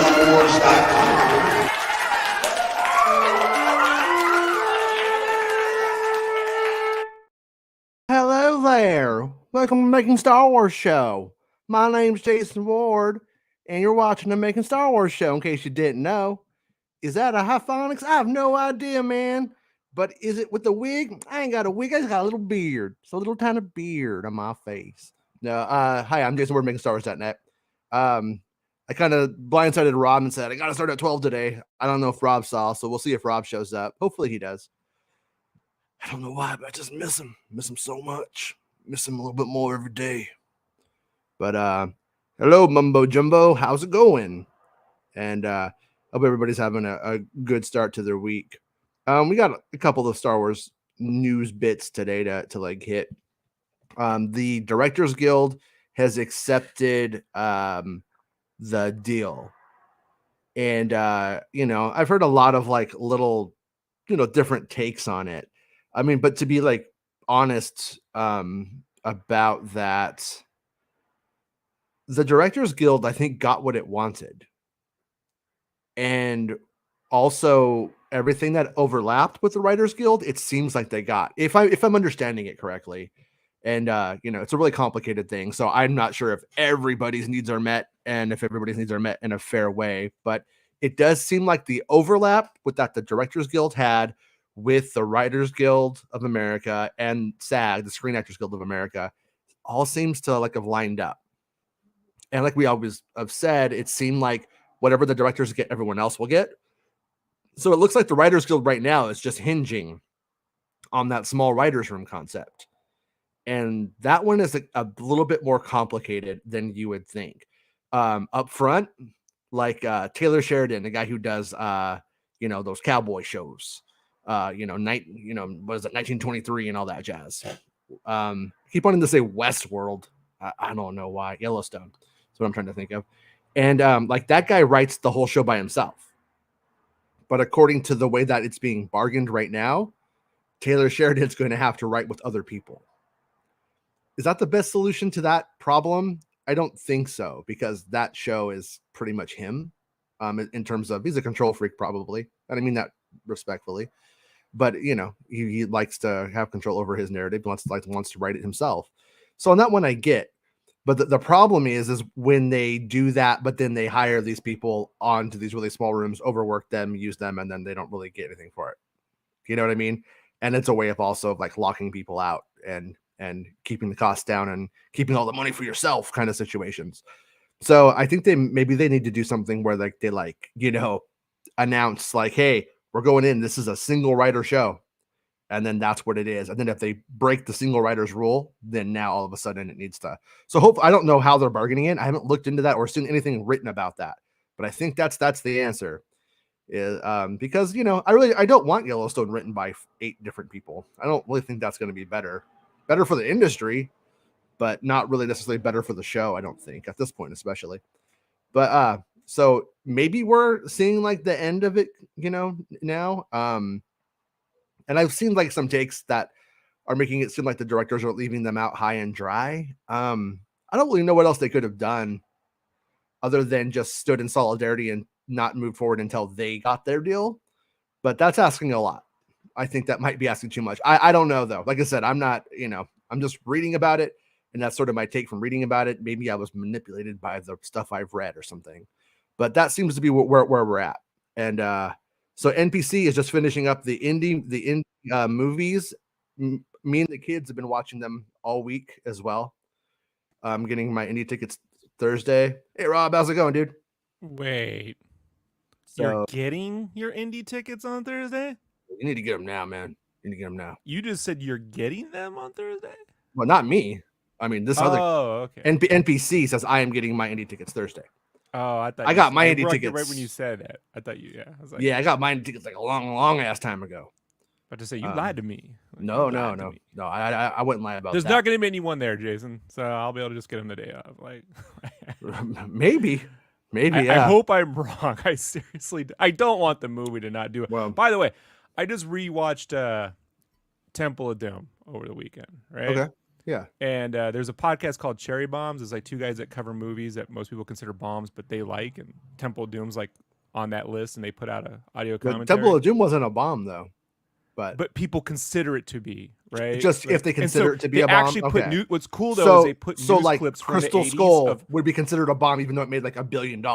MakingStarWars.net. Hello there. Welcome to Making Star Wars Show. My name's Jason Ward, and you're watching the Making Star Wars Show, in case you didn't know. Is that a hyphonics? I have no idea, man. But is it with the wig? I ain't got a wig. I just got a little beard. It's a little tiny beard on my face. No, hi, I'm Jason Ward, MakingStarWars.net. I kind of blindsided Rob and said, I got to start at 12 today. I don't know if Rob saw, so we'll see if Rob shows up. Hopefully he does. I don't know why, but I just miss him. Miss him so much. Miss him a little bit more every day. But hello, Mumbo Jumbo. How's it going? And hope everybody's having a good start to their week. We got a couple of Star Wars news bits today to like hit. The Directors Guild has accepted the deal. And I've heard a lot of like little, different takes on it. I mean, but to be like honest about that, the Directors Guild, I think, got what it wanted. And also everything that overlapped with the Writers Guild, it seems like they got, if I'm understanding it correctly. And it's a really complicated thing. So I'm not sure if everybody's needs are met and if everybody's needs are met in a fair way. But it does seem like the overlap with that the Directors Guild had with the Writers Guild of America and SAG, the Screen Actors Guild of America, all seems to like have lined up. And like we always have said, it seemed like whatever the directors get, everyone else will get. So it looks like the Writers Guild right now is just hinging on that small writers' room concept. And that one is a little bit more complicated than you would think. Up front, like Taylor Sheridan, the guy who does those cowboy shows, what is it, 1923 and all that jazz. Keep wanting to say Westworld. I don't know why. Yellowstone. That's what I'm trying to think of. And like that guy writes the whole show by himself. But according to the way that it's being bargained right now, Taylor Sheridan's going to have to write with other people. Is that the best solution to that problem? I don't think so, because that show is pretty much him in terms of, he's a control freak probably. And I mean that respectfully. But, he likes to have control over his narrative, wants to write it himself. So on that one I get. But the problem is when they do that, but then they hire these people onto these really small rooms, overwork them, use them, and then they don't really get anything for it. You know what I mean? And it's a way of also like locking people out and keeping the costs down and keeping all the money for yourself kind of situations. So I think maybe they need to do something where like they announce like, hey, we're going in. This is a single writer show. And then that's what it is. And then if they break the single writer's rule, then now all of a sudden it needs to. So I don't know how they're bargaining it. I haven't looked into that or seen anything written about that. But I think that's the answer. Because I don't want Yellowstone written by 8 different people. I don't really think that's going to be better for the industry, but not really necessarily better for the show. I don't think at this point, especially. But so maybe we're seeing like the end of it, now. And I've seen like some takes that are making it seem like the directors are leaving them out high and dry. I don't really know what else they could have done other than just stood in solidarity and not move forward until they got their deal. But that's asking a lot. I think that might be asking too much. I don't know though. Like I said, I'm not, I'm just reading about it. And that's sort of my take from reading about it. Maybe I was manipulated by the stuff I've read or something. But that seems to be where we're at. And so NPC is just finishing up the Indy movies. Me and the kids have been watching them all week as well. I'm getting my Indy tickets Thursday. Hey Rob, how's it going, dude? Wait, So you're getting your Indy tickets on Thursday? you need to get them now, man. You need to get them now. You just said you're getting them on Thursday? Well, not me. I mean, this other okay. NPC says I am getting my Indy tickets Thursday. Oh, I thought I got my Indy tickets tickets right when you said that. I thought you, yeah. I was like, yeah, I got my Indy tickets like a long ass time ago. About to say you lied to me. Like, No. I wouldn't lie about There's that. not going to be anyone there, Jason. So I'll be able to just get him the day off. Like, maybe. I Yeah. hope I'm wrong. I seriously, I don't want the movie to not do it. Well, by the way, I just rewatched Temple of Doom over the weekend. Right. Okay. Yeah. And there's a podcast called Cherry Bombs. It's like two guys that cover movies that most people consider bombs, but they like. And Temple of Doom's like on that list, and they put out a audio But Temple commentary. of Doom wasn't a bomb though. But people consider it to be, right? Just Like, if they and so consider it to be they a bomb. actually put Okay. what's cool though is they put news like clips from Crystal the 80s Skull of, would be considered a bomb even though it made like $1 billion.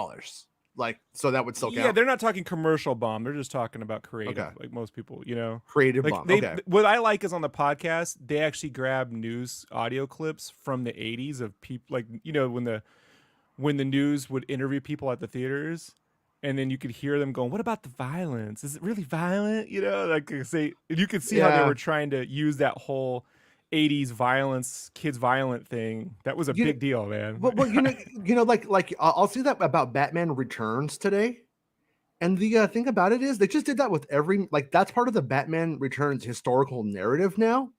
Like, so that would still count. yeah, they're not talking commercial bomb. They're just talking about creative, Okay. like most people, you know. Creative Like bomb. they, Okay. what I like is on the podcast, they actually grab news audio clips from the 80s of people, like, you know, when the news would interview people at the theaters, and then you could hear them going, "What about the violence? Is it really violent?" You know, like say, you could see how they Yeah. were trying to use that whole 80s violence, kids violent thing. That was a big deal, man. Well, like I'll see that about Batman Returns today. And the thing about it is they just did that with every, like, that's part of the Batman Returns historical narrative now.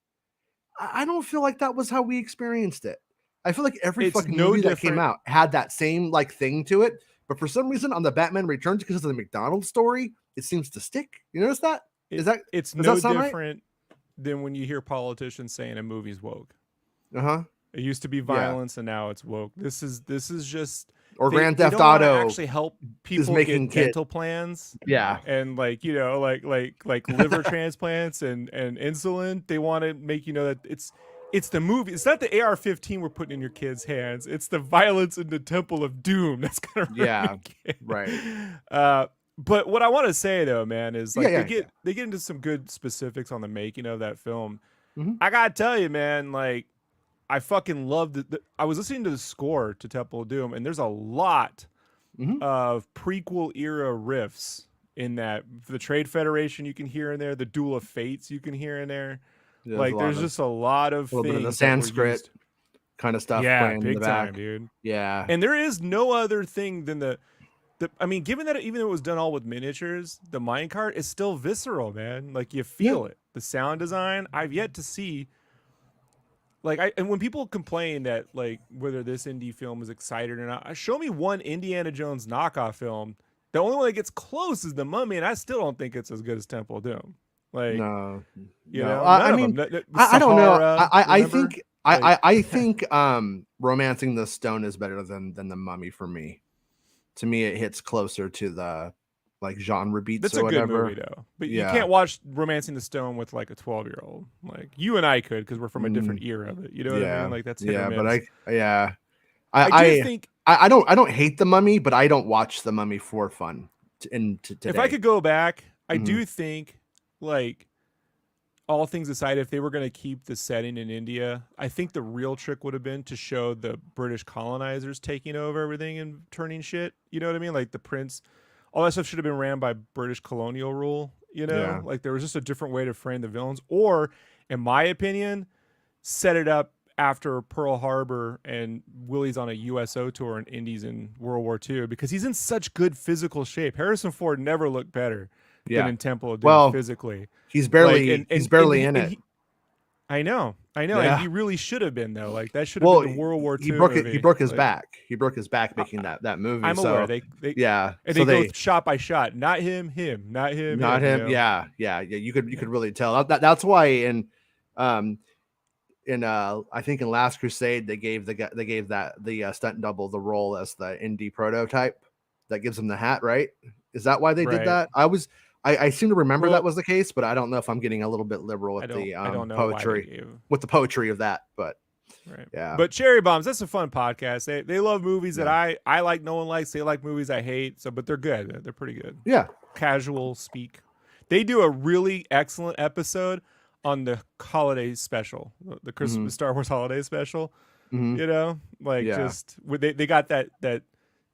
I don't feel like that was how we experienced it. I feel like every It's fucking no movie that came different. out had that same like thing to it. But for some reason on the Batman Returns, because of the McDonald's story, it seems to stick. You notice that? It's Does no that sound right? different than when you hear politicians saying a movie's woke. Uh-huh. It used to be Yeah. violence, and now it's woke. This is just Or Grand they Theft don't wanna Auto actually help people making get dental plans Yeah. and, like, you know, like liver transplants and insulin. They want to make you know that it's the movie. It's not the AR-15 we're putting in your kids' hands. It's the violence in the Temple of Doom that's gonna ruin your kid. Right. But what I want to say though, man, is like Yeah. they get into some good specifics on the making of that film. Mhm. I gotta tell you, man, like I fucking loved it. I was listening to the score to Temple of Doom, and there's a lot Mhm. of prequel era riffs in that. The Trade Federation you can hear in there, the Duel of Fates you can hear in there. Yeah, Like there's just a lot of a little things bit of the that were Sanskrit used. kind of stuff Yeah, playing in big the back. time, dude. Yeah. And there is no other thing than the I mean, given that even though it was done all with miniatures, the minecart is still visceral, man. Like you feel it. The sound design, I've yet to see. Like and when people complain that like whether this indie film is excited or not, show me one Indiana Jones knockoff film. The only one that gets close is The Mummy, and I still don't think it's as good as Temple of Doom. Like, No. you No. know, I none of mean, them. I don't know. Sahara, I remember? think Like, I think Romancing the Stone is better than The Mummy for me. To me, it hits closer to the like genre beats that's or a good whatever. movie though. But you Yeah. can't watch Romancing the Stone with like a 12-year-old. Like you and I could because we're from a different era of it. You know what I mean? Like that's hit or miss. But I do think I don't hate The Mummy, but I don't watch The Mummy for fun. Today. if I could go back, I Mhm. do think like all things aside, if they were going to keep the setting in India, I think the real trick would have been to show the British colonizers taking over everything and turning shit. You know what I mean? Like the prince, all that stuff should have been ran by British colonial rule. You know, Yeah. like there was just a different way to frame the villains, or, in my opinion, set it up after Pearl Harbor and Willie's on a USO tour and Indy's in World War II because he's in such good physical shape. Harrison Ford never looked better than in Temple of Doom physically. He's barely Like, he's barely in it. I know, Yeah. and he really should have been though. Like that should have been the World War II he broke movie. He broke his Like, back. He broke his back making that movie. I'm so, aware. They yeah, and so they go shot by shot. Not him, not him. you know? Yeah. You could really tell. That's why in I think in Last Crusade they gave the stunt double the role as the Indy prototype that gives him the hat, right? Is that why they did that? I seem to remember that was the case, but I don't know if I'm getting a little bit liberal with the I don't know poetry with the poetry of that, but right. Yeah. But Cherry Bombs, that's a fun podcast. They love movies that I like, no one likes. They like movies I hate. So, but they're good. They're pretty good. Yeah. Casual speak. They do a really excellent episode on the holiday special, the Christmas Star Wars holiday special. Mhm. You know, like just they got that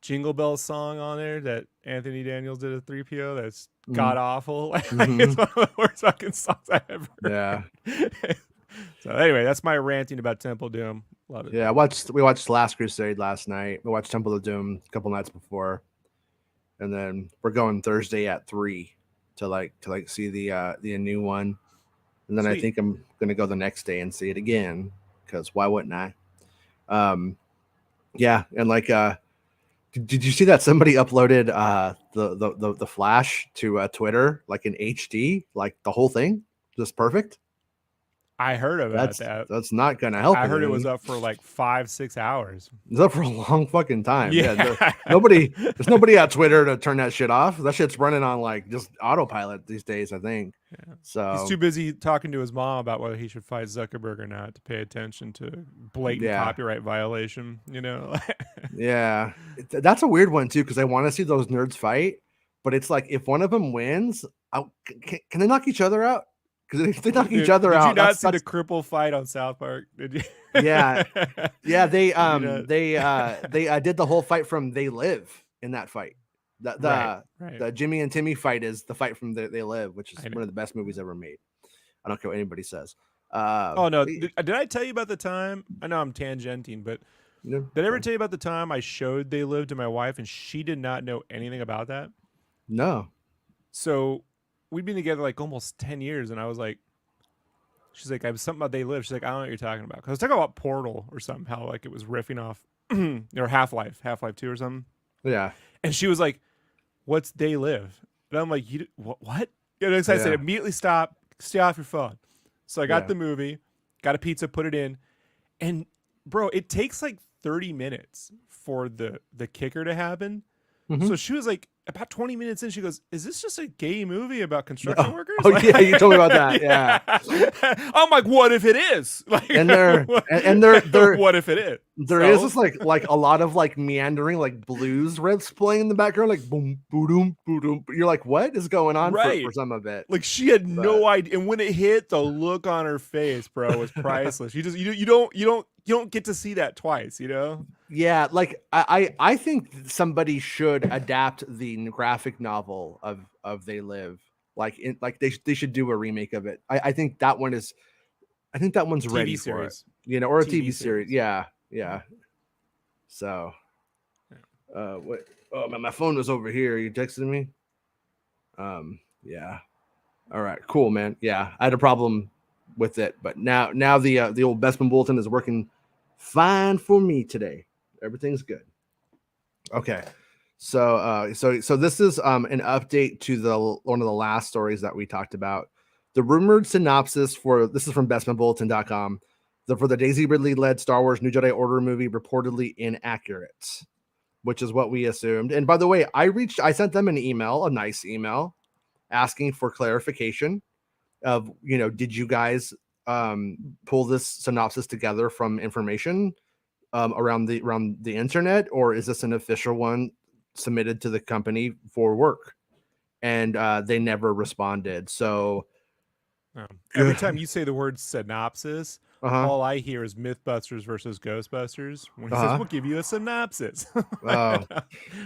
Jingle Bells song on there that Anthony Daniels did a 3PO. That's god awful. Like, it's one of the worst fucking songs I've ever heard. So anyway, that's my ranting about Temple Doom. Love it. Yeah, we watched Last Crusade last night. We watched Temple of Doom a couple nights before, and then we're going Thursday at 3 to see the new one, and then I think I'm gonna go the next day and see it again because why wouldn't I? Yeah, and did you see that somebody uploaded the Flash to Twitter like in HD, like the whole thing, just perfect? I heard about That's that. that's not gonna help I heard it was anything. up for like 5-6 hours. It's up for a long fucking time. Yeah, Yeah. there's nobody at Twitter to turn that shit off. That shit's running on like just autopilot these days, I think. Yeah. He's So too busy talking to his mom about whether he should fight Zuckerberg or not to pay attention to blatant yeah, copyright violation, you know? yeah, that's a weird one too because I want to see those nerds fight, but it's like if one of them wins, can they knock each other out? Because if they knock each Dude, other did you out, not see the that's cripple fight on South Park? Did you? yeah, yeah. They Did you not? did the whole fight from They Live in that fight. The Right, the right. the Jimmy and Timmy fight is the fight from They Live, which is I know. one of the best movies ever made. I don't care what anybody says. Oh no, did I tell you about the time? I know I'm tangenting, but No, did I ever tell you about the time I showed They Live to my wife and she did not know anything about that? no. So we'd been together like almost 10 years, and I was like, she's like, I was something about They Live. She's like, I don't know what you're talking about. Because I was talking about Portal or something, how like it was riffing off or Half-Life 2 or something. Yeah, And she was like, what's They Live? And I'm like, what? And so I said, yeah, immediately stop, stay off your phone. So I got yeah. the movie, got a pizza, put it in, and bro, it takes like 30 minutes for the kicker to happen. Mm-hmm. So she was like, about 20 minutes in, she goes, "Is this just a gay movie about construction Oh, workers?" oh Like, yeah, you told me about that. Yeah, I'm like, what if it is? Like, and they're what if it is? there is this like a lot of like meandering like blues riffs playing in the background, like boom, boom, boom. You're like, what is going on for right. some of it? Like she had But no idea, and when it hit, the look on her face, bro, was priceless. You don't get to see that twice, you know? yeah, like I think somebody should adapt the graphic novel of They Live. Like they should do a remake of it. I think that one's TV ready for it. series, You know, or a TV TV series. series. Yeah, yeah. So what oh my phone was over here. You texted me? Yeah. All right, cool, man. Yeah, I had a problem with it, but now the old Bestman bulletin is working fine for me today. Everything's good. Okay. So this is an update to the one of the last stories that we talked about. The rumored synopsis for this is from bestmanbulletin.com. For the Daisy Ridley led Star Wars New Jedi Order movie reportedly inaccurate, which is what we assumed. And by the way, I sent them an email, a nice email, asking for clarification of, did you guys pull this synopsis together from information around the internet, or is this an official one submitted to the company for work? And they never responded. So Every time you say the word synopsis, uh-huh. all I hear is Mythbusters versus Ghostbusters. When he says, Uh-huh. "We'll give you a synopsis," Oh, we'll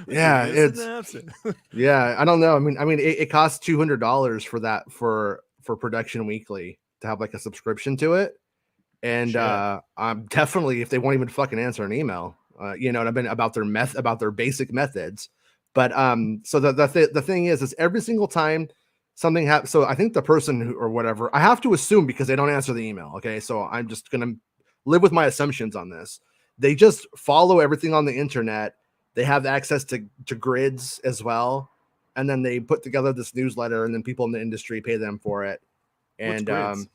yeah, give you a it's synopsis. yeah, I don't know. I mean it costs $200 for that for Production Weekly to have like a subscription to it. And Shit. I'm definitely, if they won't even fucking answer an email, and I've been about their basic methods. But so the thing is every single time something happens. So I think the person who or whatever, I have to assume because they don't answer the email. Okay, so I'm just gonna live with my assumptions on this. They just follow everything on the internet. They have access to grids as well, and then they put together this newsletter, and then people in the industry pay them for it. What's And grids?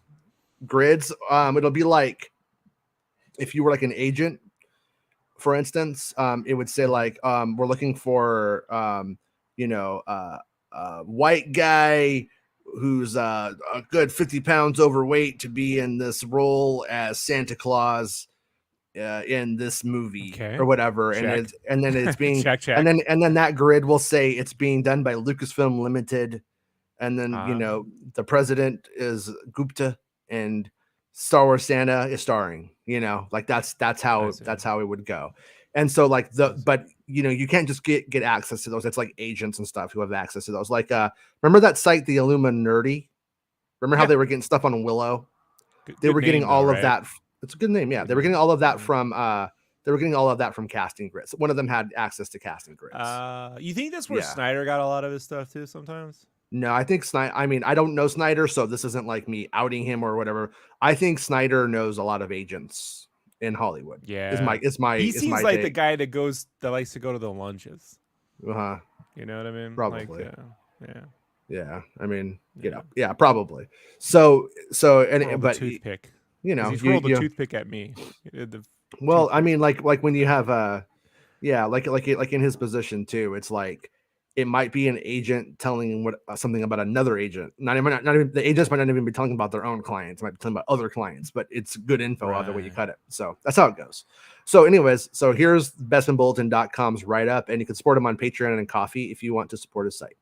grids, it'll be like if you were like an agent, for instance, it would say like we're looking for white guy who's a good 50 pounds overweight to be in this role as Santa Claus in this movie Okay. or whatever. Check. And then it's being check. and then that grid will say it's being done by Lucasfilm Limited. And then the president is Gupta, and Star Wars Santa is starring. Like that's how it would go. And so like but you can't just get access to those. It's like agents and stuff who have access to those. Like remember that site, the Illuminerdi? Remember how they were getting stuff on Willow? They were getting all of that. It's a good name, yeah. They were getting all of that from casting grids. One of them had access to casting grids. You think that's where Snyder got a lot of his stuff too sometimes? No, I think Snyder. I mean, I don't know Snyder, so this isn't like me outing him or whatever. I think Snyder knows a lot of agents in Hollywood. Yeah, he seems like the guy that likes to go to the lunches. Uh-huh. You know what I mean? Probably. Like, Yeah, I mean, yeah, probably. So The toothpick. You know, He's rolled a toothpick at me. Well, I mean, like when you have like in his position too, it's like it might be an agent telling something about another agent. Not even the agents might not even be telling about their own clients, might be telling about other clients, but it's good info either way you cut it. So that's how it goes. So anyways, so here's bestmanbulletin.com's write-up, and you can support him on Patreon and Coffee if you want to support his site.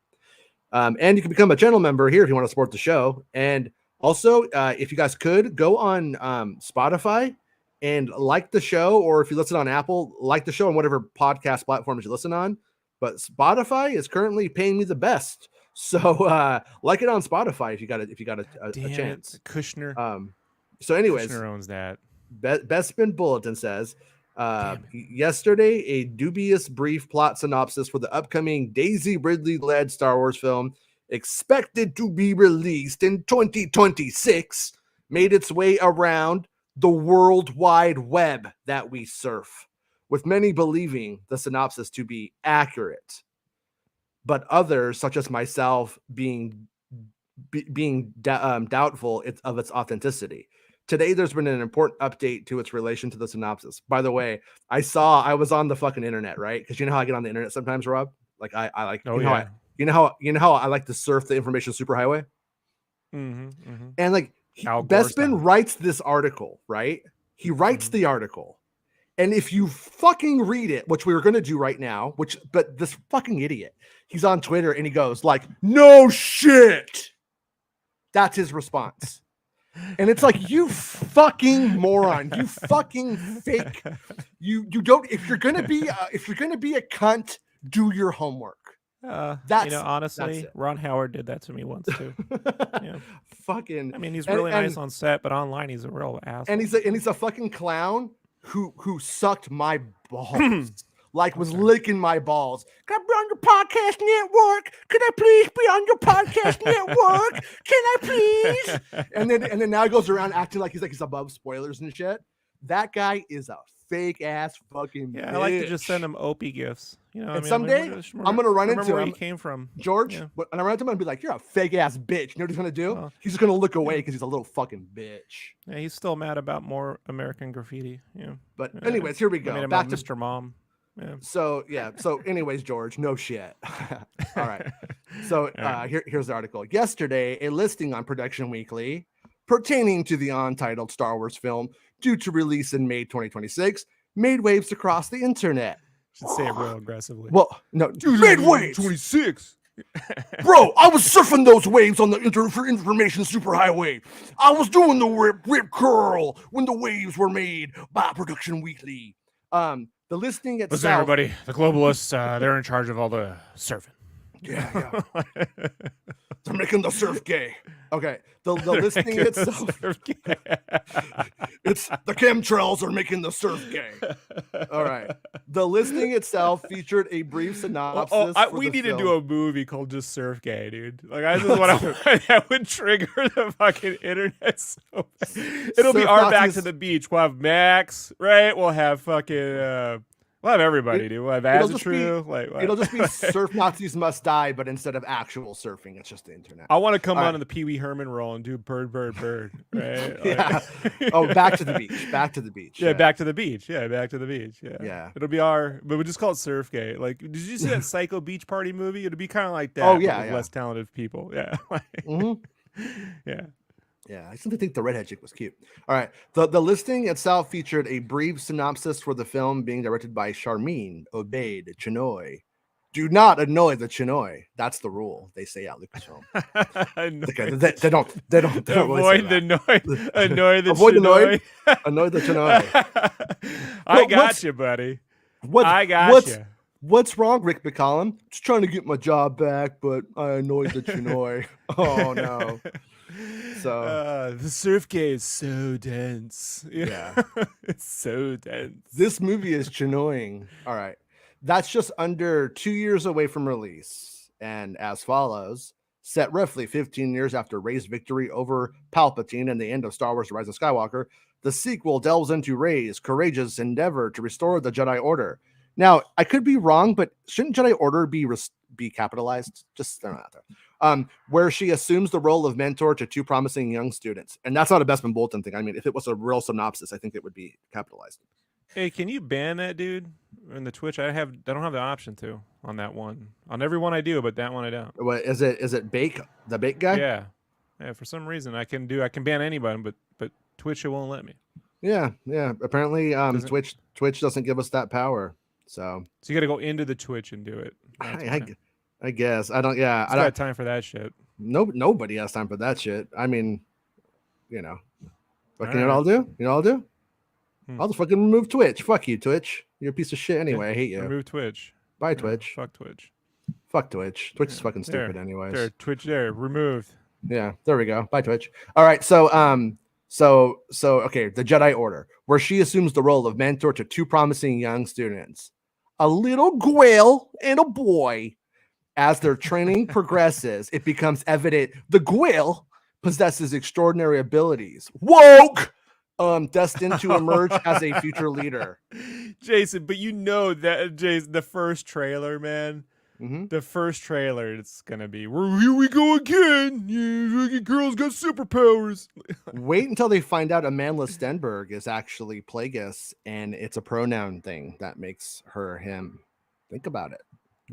And you can become a channel member here if you want to support the show. And also, if you guys could go on Spotify and like the show, or if you listen on Apple, like the show on whatever podcast platforms you listen on. But Spotify is currently paying me the best, so like it on Spotify if you got a chance. Kushner. So, anyways, Kushner owns that. Bestman Bulletin says. Yesterday, a dubious brief plot synopsis for the upcoming Daisy Ridley-led Star Wars film, expected to be released in 2026, made its way around the World Wide Web that we surf, with many believing the synopsis to be accurate, but others, such as myself, being doubtful of its authenticity. Today, there's been an important update to its relation to the synopsis. By the way, I was on the fucking internet, right? Because you know how I get on the internet sometimes, Rob. Like I like, you know how I like to surf the information superhighway. And like Bestman writes this article, right? He writes the article, and if you fucking read it, which we were going to do right now, but this fucking idiot, he's on Twitter and he goes like, "No shit." That's his response. And it's like, you fucking moron, you fucking fake. You don't, if you're gonna be a cunt, do your homework. Honestly, Ron Howard did that to me once too. Yeah. Fucking. I mean, he's really nice on set, but online he's a real asshole. And he's a fucking clown who sucked my balls. Like was licking my balls. Can I be on your podcast network? Can I please be on your podcast network? Can I please? And then now he goes around acting like he's above spoilers and shit. That guy is a fake ass fucking bitch. I like to just send him Opie gifts. You know, and someday I'm gonna run into where him. He came from, George. Yeah. And I run into him and be like, "You're a fake ass bitch." You know what he's gonna do? He's just gonna look away because he's a little fucking bitch. Yeah, he's still mad about more American Graffiti. Yeah. But anyways, here we go. Back to Mr. Mom. Yeah. So anyways, George, no shit. All right. So here's the article. Yesterday, a listing on Production Weekly pertaining to the untitled Star Wars film due to release in May 2026 made waves across the internet. Should say it real aggressively. Well, no, made waves. 26. Bro, I was surfing those waves on the information superhighway. I was doing the rip curl when the waves were made by Production Weekly. The listing itself. Listen, everybody, the globalists, they're in charge of all the surfing. Yeah. They're making the surf gay. Okay. The listing itself. It's the chemtrails are making the surf gay. All right. The listing itself featured a brief synopsis. We need to do a movie called just Surf Gay, dude. Like I just want to that would trigger the fucking internet so bad. It'll be our Back to the Beach. We'll have Max, right? We'll have fucking we'll have everybody, dude. We'll have Azatru. It'll just be Surf Nazis Must Die, but instead of actual surfing, it's just the internet. I want to come on in the Pee Wee Herman role and do bird, right? Yeah. Back to the beach. Back to the beach. Yeah, back to the beach. Yeah, back to the beach. Yeah. Yeah. It'll be but we'll just call it Surf Gay. Like, did you see that Psycho Beach Party movie? It'll be kind of like that. Oh, yeah. With less talented people. Yeah. Yeah. Yeah, I simply think the redhead chick was cute. All right. The listing itself featured a brief synopsis for the film being directed by Charmin Obaid Chinoy. Do not annoy the Chinoy. That's the rule. They say at Lucasfilm. They don't avoid the noise. Annoy the avoid Chinoy. Annoy the Chinoy. I got you, buddy. I got you. What's wrong, Rick McCallum? Just trying to get my job back, but I annoyed the Chinoy. Oh no. So the Surf Gay is so dense. Yeah. It's so dense. This movie is Chinoying. All right. That's just under 2 years away from release. And as follows, set roughly 15 years after Rey's victory over Palpatine and the end of Star Wars: The Rise of Skywalker, the sequel delves into Rey's courageous endeavor to restore the Jedi Order. Now, I could be wrong, but shouldn't Jedi Order be capitalized? Just throw it out there. where she assumes the role of mentor to two promising young students. And that's not a Bespin Bolton thing. I mean, if it was a real synopsis, I think it would be capitalized. Hey, can you ban that dude in the Twitch? I don't have the option to on that one. On every one I do, but that one I don't. What is it? Is it Bake, the Bake guy? Yeah. Yeah, for some reason I can ban anybody, but Twitch it won't let me. Yeah. Apparently, Twitch doesn't give us that power. So you got to go into the Twitch and do it. I guess I don't. Yeah, I don't have time for that shit. Nobody has time for that shit. I mean, you know, what can I'll do? You know, I'll do. I'll just fucking remove Twitch. Fuck you, Twitch. You're a piece of shit anyway. Yeah, I hate you. Remove Twitch. Bye, Twitch. Fuck Twitch. Fuck Twitch. Twitch is fucking stupid anyways. There, Twitch there. Removed. Yeah, there we go. Bye, Twitch. All right, so okay, the Jedi Order, where she assumes the role of mentor to two promising young students, a little girl and a boy. As their training progresses, it becomes evident the girl possesses extraordinary abilities. Woke! Destined to emerge as a future leader. Jason, but you know that, Jason, the first trailer, man. Mm-hmm. The first trailer, it's gonna be, here we go again. Yeah, girls got superpowers. Wait until they find out Amandla Stenberg is actually Plagueis, and it's a pronoun thing that makes her him. Think about it.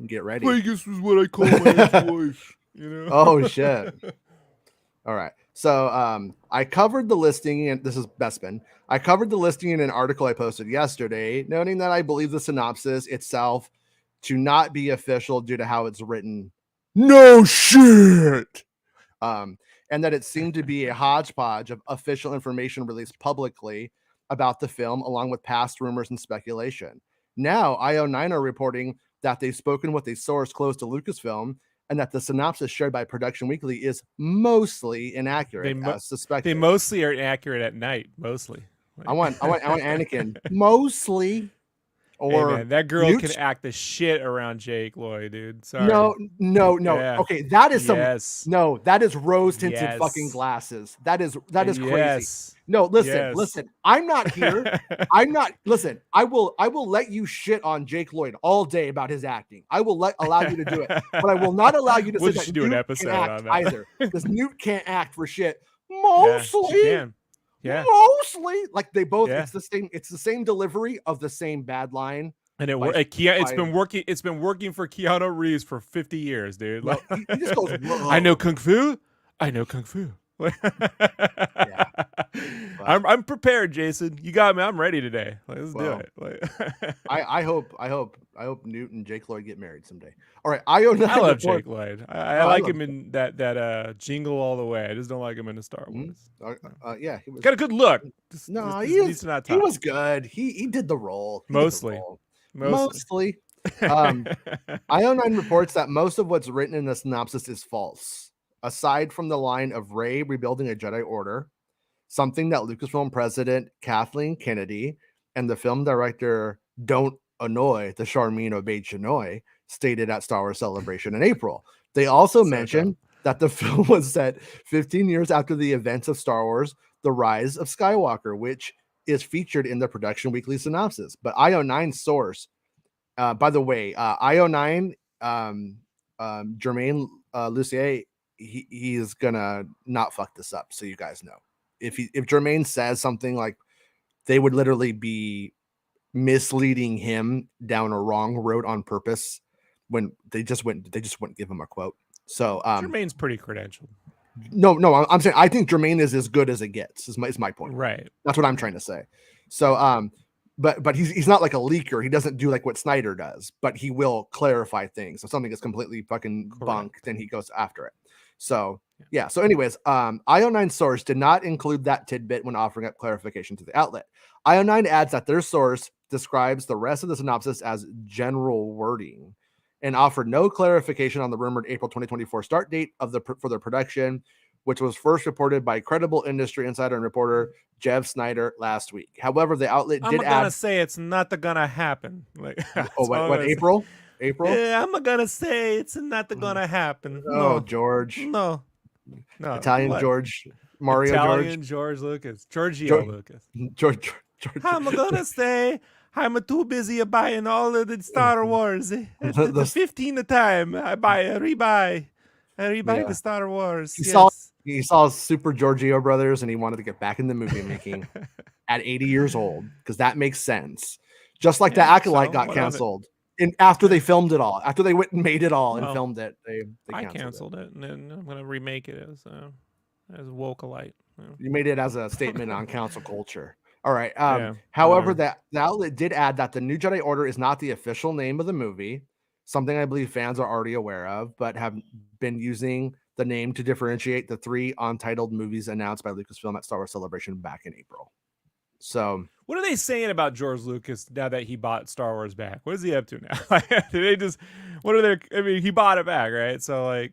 Get ready. Plagueis was what I call my ex-wife. You know? Oh shit. All right. So I covered the listing, and this is Bespin. I covered the listing in an article I posted yesterday, noting that I believe the synopsis itself to not be official due to how it's written. No shit. And that it seemed to be a hodgepodge of official information released publicly about the film, along with past rumors and speculation. Now, IO9 are reporting that they've spoken with a source close to Lucasfilm, and that the synopsis shared by Production Weekly is mostly inaccurate, as suspected. They mostly are accurate at night, mostly. I want Anakin mostly. Or hey man, that girl can act the shit around Jake Lloyd, dude. Sorry. No. Yeah. Okay, that is that is rose tinted fucking glasses. That is crazy. No, listen. I'm not here. Listen. I will let you shit on Jake Lloyd all day about his acting. I will allow you to do it, but I will not allow you to say that do an episode on that either. Because Newt can't act for shit. Mostly. Yeah, yeah. Mostly, like they both. Yeah. It's the same delivery of the same bad line, and it's been working. It's been working for Keanu Reeves for 50 years, dude. Well, he just goes. I know kung fu. Yeah. I'm prepared, Jason. You got me. I'm ready today. Let's do it. I hope Newt and Jake Lloyd get married someday. All right, I love Jake Lloyd. I like him in that Jingle All the Way. I just don't like him in the Star Wars. Yeah, he was got a good look. He was good. He did the role. Mostly. IO9 reports that most of what's written in the synopsis is false. Aside from the line of Rey rebuilding a Jedi Order, something that Lucasfilm president Kathleen Kennedy and the film director Don't Annoy the Charmin Obey-Chinoy stated at Star Wars Celebration in April. They also mentioned that the film was set 15 years after the events of Star Wars The Rise of Skywalker, which is featured in the Production Weekly synopsis. But IO9 source, by the way, IO9, Jermaine Lucier, he's gonna not fuck this up, so you guys know. If Jermaine says something like, they would literally be misleading him down a wrong road on purpose when they just wouldn't give him a quote. So Jermaine's pretty credentialed. No, I'm saying I think Jermaine is as good as it gets. Is my point. Right. That's what I'm trying to say. So but he's not like a leaker. He doesn't do like what Snyder does, but he will clarify things. If something is completely fucking bunk, then he goes after it. So yeah. So anyways, IO9 source did not include that tidbit when offering up clarification to the outlet. IO9 adds that their source describes the rest of the synopsis as general wording and offered no clarification on the rumored April 2024 start date for the production, which was first reported by credible industry insider and reporter Jeff Snyder last week. However, the outlet did add... I'm gonna say it's not gonna happen. April? Yeah, I'm gonna say it's not gonna happen. No, George. No. Italian what? George. Mario Italian George Lucas. Giorgio Lucas. George. I'm gonna say I'm too busy buying all of the Star Wars. The 15th time I rebuy. Everybody to Star Wars. He saw Yes. he saw Super Giorgio Brothers, and he wanted to get back in the movie making at 80 years old because that makes sense. Just like the Yeah. Acolyte So got what of it? canceled, and after Yeah. they filmed it all, after they went and made it all and Well, filmed it, they I canceled canceled it, and then I'm gonna remake it as Wokealite. it. You made it as a statement on council culture. All right. Yeah. However, Whatever. that the outlet did add that the New Jedi Order is not the official name of the movie, something I believe fans are already aware of, but have been using the name to differentiate the 3 untitled movies announced by Lucasfilm at Star Wars Celebration back in April. So, What are they saying about George Lucas now that he bought Star Wars back? What is he up to now? Did they just? What are their? I mean, he bought it back, right? So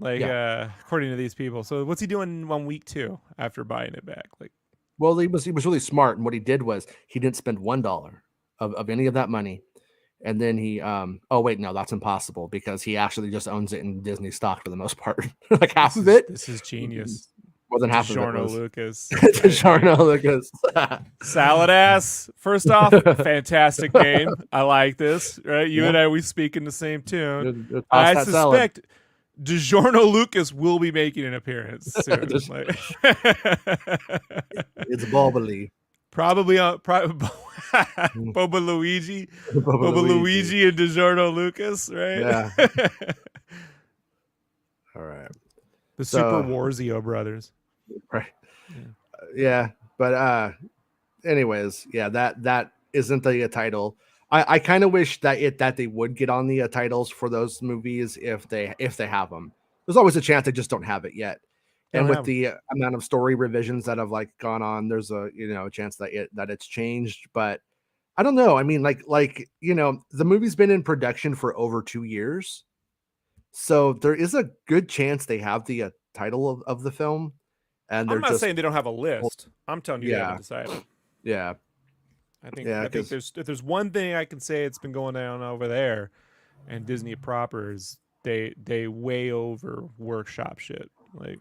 yeah. according to these people, so what's he doing on week 2 after buying it back? Like, Well, he was really smart, and what he did was he didn't spend $1 of any of that money. And then he oh wait, no, that's impossible because he actually just owns it in Disney stock for the most part. Like half of it. this is genius. More than half of it DiGiorno was Lucas. Right? DiGiorno Lucas. Salad ass. First off, fantastic name. I like this. Right, you and I, we speak in the same tune. Toss I that salad. suspect DiGiorno Lucas will be making an appearance soon. It's bubbly. Probably on Boba Luigi, and DiGiorno Lucas, right? Yeah. All right. The Super Warzio brothers. Right. Yeah. But anyways, yeah, that isn't the title. I kind of wish that they would get on the titles for those movies if they have them. There's always a chance they just don't have it yet. And with the amount of story revisions that have like gone on, there's a chance that it's changed. But I don't know. I mean, the movie's been in production for over 2 years, so there is a good chance they have the title of the film. And I'm not saying they don't have a list. I'm telling you, they haven't decided. Yeah. I think if there's one thing I can say it's been going on over there, and Disney proper is they way over workshop shit. Like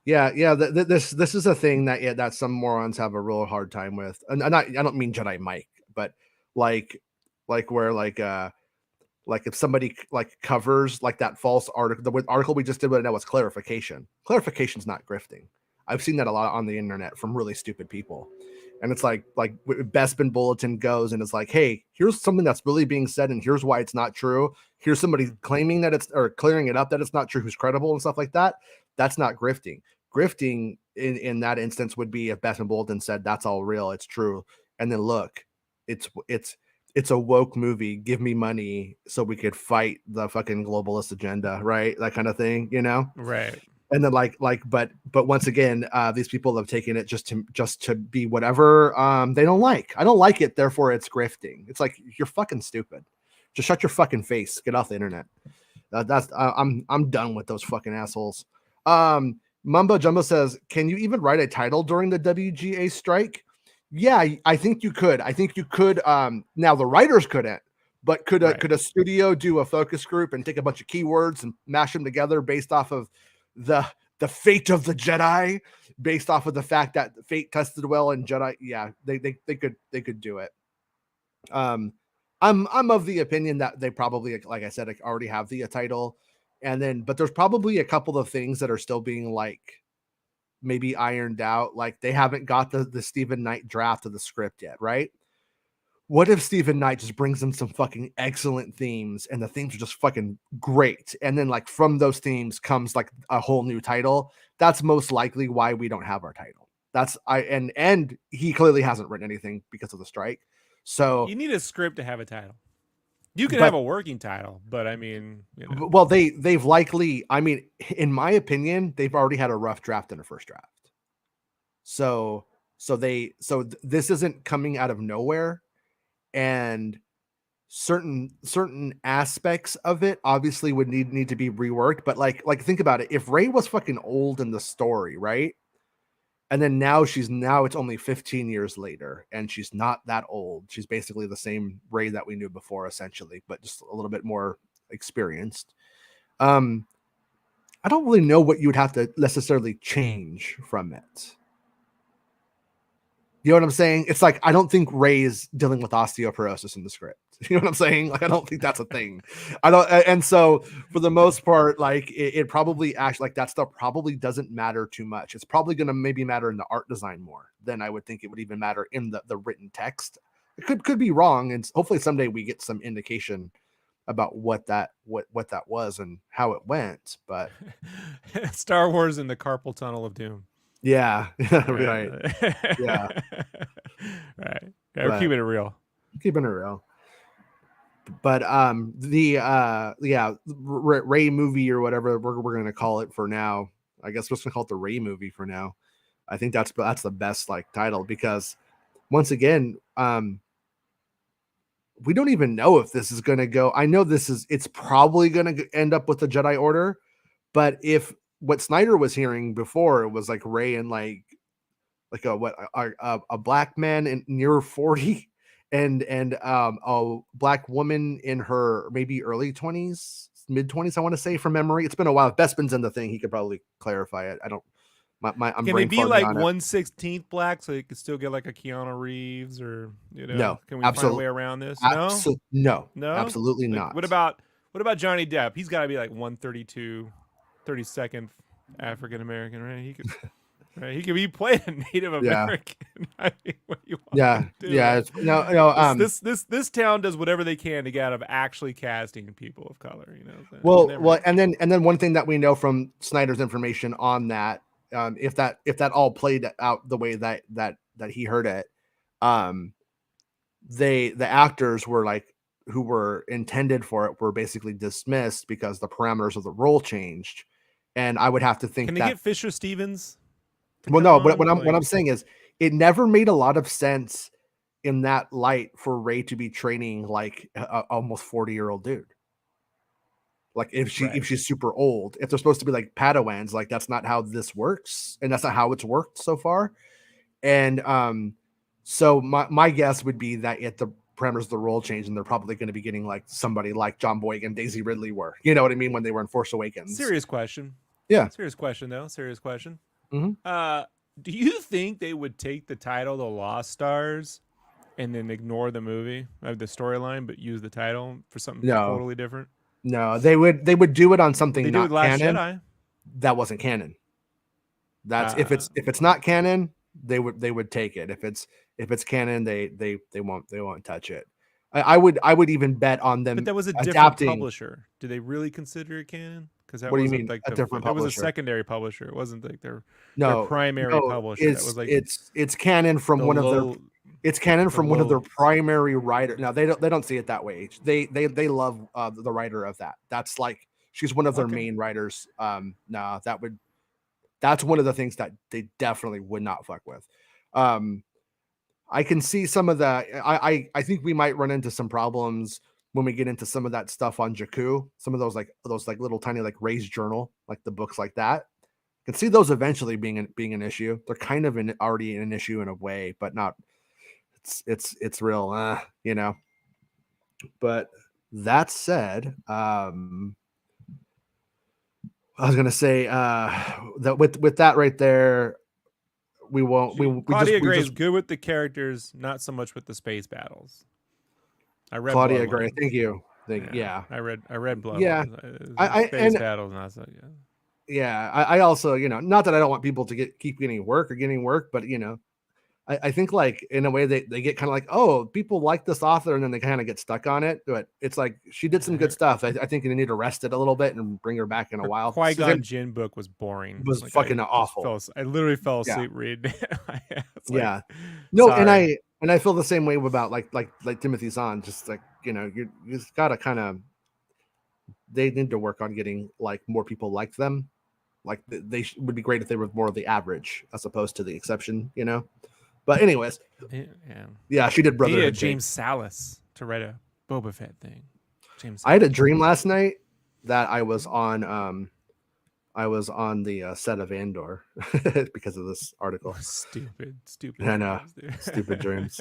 this is a thing that some morons have a real hard time with, and I don't mean Jedi Mike, but like where like if somebody like covers like that false article, the article we just did with it, that was clarification's not grifting. I've seen that a lot on the internet from really stupid people. And it's like Bespin Bulletin goes and it's like, hey, here's something that's really being said and here's why it's not true. Here's somebody claiming that it's, or clearing it up that it's not true, who's credible and stuff like that. That's not grifting. Grifting in that instance would be if Bespin Bulletin said that's all real, it's true. And then look, it's a woke movie. Give me money so we could fight the fucking globalist agenda, right? That kind of thing, Right. And then but once again, these people have taken it just to be whatever they don't like. I don't like it, therefore it's grifting. It's like, you're fucking stupid. Just shut your fucking face. Get off the internet. I'm done with those fucking assholes. Mumbo Jumbo says, can you even write a title during the WGA strike? Yeah, I think you could. Now the writers couldn't, but could a studio do a focus group and take a bunch of keywords and mash them together based off of the fate of the Jedi, based off of the fact that fate tested well in Jedi? Yeah, they could do it. I'm of the opinion that they probably, like I said, already have the title, but there's probably a couple of things that are still being maybe ironed out. Like they haven't got the Stephen Knight draft of the script yet, right? What if Stephen Knight just brings them some fucking excellent themes and the themes are just fucking great, and then from those themes comes a whole new title? That's most likely why we don't have our title. And he clearly hasn't written anything because of the strike. So you need a script to have a title. You can have a working title, but I mean, well, they've likely, I mean, in my opinion, they've already had a rough draft in the first draft. So this isn't coming out of nowhere, and certain aspects of it obviously would need to be reworked. But like think about it. If Rey was fucking old in the story, right? And then now it's only 15 years later and she's not that old. She's basically the same Rey that we knew before, essentially, but just a little bit more experienced. I don't really know what you would have to necessarily change from it. You know what I'm saying? It's like I don't think Ray is dealing with osteoporosis in the script. You know what I'm saying? Like I don't think that's a thing. I don't. And so for the most part, like it probably actually like that stuff probably doesn't matter too much. It's probably going to maybe matter in the art design more than I would think it would even matter in the written text. It could be wrong, and hopefully someday we get some indication about what that was and how it went. But Star Wars in the carpal tunnel of doom. yeah, right, yeah, right. Yeah, we're keeping it real. Keeping it real. But Ray movie or whatever we're gonna call it for now. I guess we're just gonna call it the Ray movie for now. I think that's the best like title because once again, we don't even know if this is gonna go. I know it's probably gonna end up with the Jedi Order, but if what Snyder was hearing before, it was like Ray and like a black man in near 40 and a black woman in her maybe early 20s, mid 20s, I want to say from memory. It's been a while. If Bespin's in the thing, he could probably clarify it. I don't I'm Can they be like 1/16 black so you could still get like a Keanu Reeves or no, can we find a way around this? No, no, absolutely like, not. What about Johnny Depp? He's got to be like 132 32nd African American, right? He could be playing a Native American. I mean, what do you want to do? No. This town does whatever they can to get out of actually casting people of color. Well, and then one thing that we know from Snyder's information on that, if that all played out the way that he heard it, the actors were like who were intended for it were basically dismissed because the parameters of the role changed, and I would have to think can they get Fisher Stevens? Well, no, but what I'm saying is it never made a lot of sense in that light for Ray to be training like a almost 40-year-old dude. Like if she's super old, if they're supposed to be like Padawans, like that's not how this works, and that's not how it's worked so far. And so my guess would be that if the parameters of the role change, and they're probably going to be getting like somebody like John Boyega and Daisy Ridley were, you know what I mean, when they were in Force Awakens. Serious question. Yeah. Serious question though. Serious question. Mm-hmm. Do you think they would take the title The Lost Stars and then ignore the movie of the storyline, but use the title for something totally different? No, they would do it on something they not do Last canon. Jedi. That wasn't canon. That's if it's not canon, they would take it. If it's canon, they won't touch it. I would even bet on them. But that was a different adapting. Publisher. Do they really consider it canon? Because that what do you wasn't mean like a different that publisher? was a secondary publisher. It wasn't like their No, primary publisher. It's, that was like it's canon from one of their. It's canon from one of their primary writers. No, they don't see it that way. They love the writer of that. That's like she's one of their main writers. No, that's one of the things that they definitely would not fuck with. I can see some of the. I think we might run into some problems when we get into some of that stuff on Jakku. Some of those little tiny like Ray's journal, like the books like that. I can see those eventually being an issue. They're kind of already an issue in a way, but not. It's real, you know. But that said, I was gonna say that with that right there, we won't. Claudia Gray is good with the characters, not so much with the space battles. I read Claudia Gray. Thank you. Yeah. I read Bloodlines. Yeah, space battles, not so. Yeah, I also not that I don't want people to keep getting work, but I think like in a way they get kind of like, oh, people like this author, and then they kind of get stuck on it. But it's like she did some good stuff. I think you need to rest it a little bit and bring her back in a while. Qui-Gon Jinn book was boring. It was like, fucking awful. I literally fell asleep reading it. Yeah. No, sorry. and I feel the same way about like Timothy Zahn. Just like you just gotta kind of they need to work on getting like more people like them. Like they would be great if they were more of the average as opposed to the exception. But anyways, yeah, she did Brotherhood. James Salas to write a Boba Fett thing. I had a dream last night that I was on the set of Andor because of this article. Stupid. I know, stupid dreams.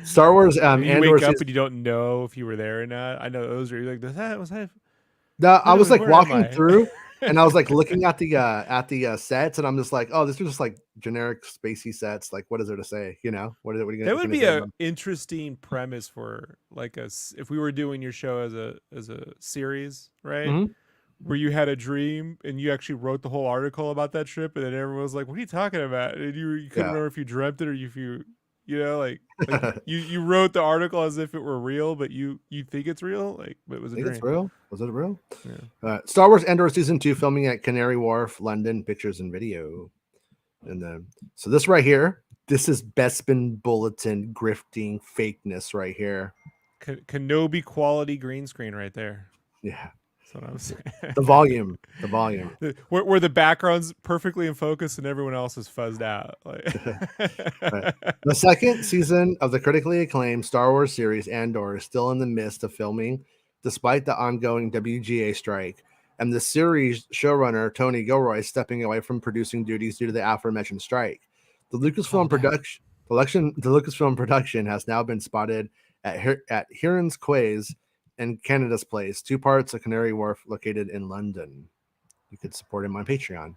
Star Wars. You Andor wake up and you don't know if you were there or not. I know those are like that. I was like walking through. And I was like looking at the sets, and I'm just like, oh, this is just like generic spacey sets. Like, what is there to say? You know, what are you That going would to be say a about interesting premise for like if we were doing your show as a series, right? them? Where you had a dream and you actually wrote the whole article about that trip, and then everyone was like, "What are you talking about?" And you couldn't Yeah, remember if you dreamt it or if like you wrote the article as if it were real, but you think it's real, like, but it was a think it's dream. real. Was it real? Yeah. Star Wars Andor season 2 filming at Canary Wharf, London. Pictures and video. And then, so this right here, this is Bespin Bulletin grifting fakeness right here. Kenobi quality green screen right there. Yeah, That's what I'm saying. the volume. Where the background's perfectly in focus and everyone else is fuzzed out. Like Right. The second season of the critically acclaimed Star Wars series Andor is still in the midst of filming, despite the ongoing WGA strike, and the series showrunner Tony Gilroy stepping away from producing duties due to the aforementioned strike. The Lucasfilm production has now been spotted at Heron's Quays and Canada's Place, 2 parts of Canary Wharf located in London. You could support him on Patreon.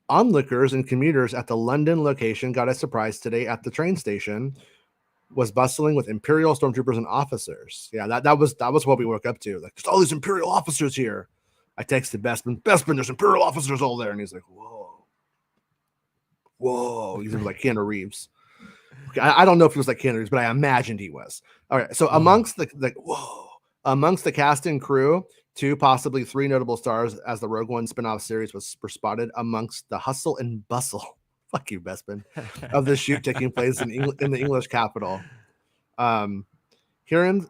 Onlookers and commuters at the London location got a surprise today at the train station. Was bustling with Imperial stormtroopers and officers. Yeah, that was what we woke up to. Like, there's all these Imperial officers here. I texted Bespin, there's Imperial officers all there. And he's like, whoa. He's like Keanu Reeves. Okay, I don't know if he was like Keanu Reeves, but I imagined he was. All right, so amongst the cast and crew, 2, possibly 3 notable stars as the Rogue One spinoff series were spotted amongst the hustle and bustle. Fuck you, Bespin, of the shoot taking place in the English capital. Heron's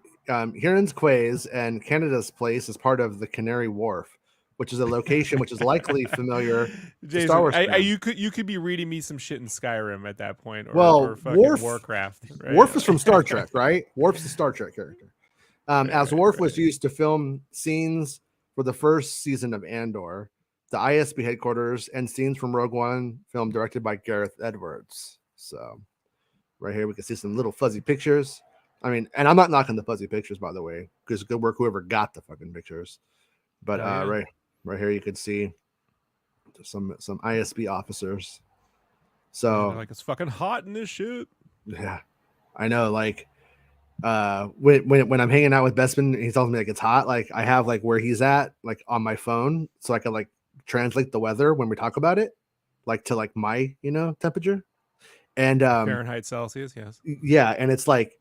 Quays and Canada's Place is part of the Canary Wharf, which is a location which is likely familiar Jason, to Star Wars fans. you could be reading me some shit in Skyrim at that point, or fucking Warcraft. Right? Worf is from Star Trek, right? Worf's a Star Trek character. As Worf was used to film scenes for the first season of Andor, the ISB headquarters, and scenes from Rogue One, film directed by Gareth Edwards. So, right here we can see some little fuzzy pictures. I mean, and I'm not knocking the fuzzy pictures, by the way, because good work whoever got the fucking pictures. But right here you can see some ISB officers. So like, it's fucking hot in this shit. Yeah, I know. Like, when I'm hanging out with Bespin, he tells me like it's hot. Like, I have like where he's at, like on my phone, so I can like translate the weather when we talk about it, like to like my temperature. And Fahrenheit, Celsius, yes. Yeah, and it's like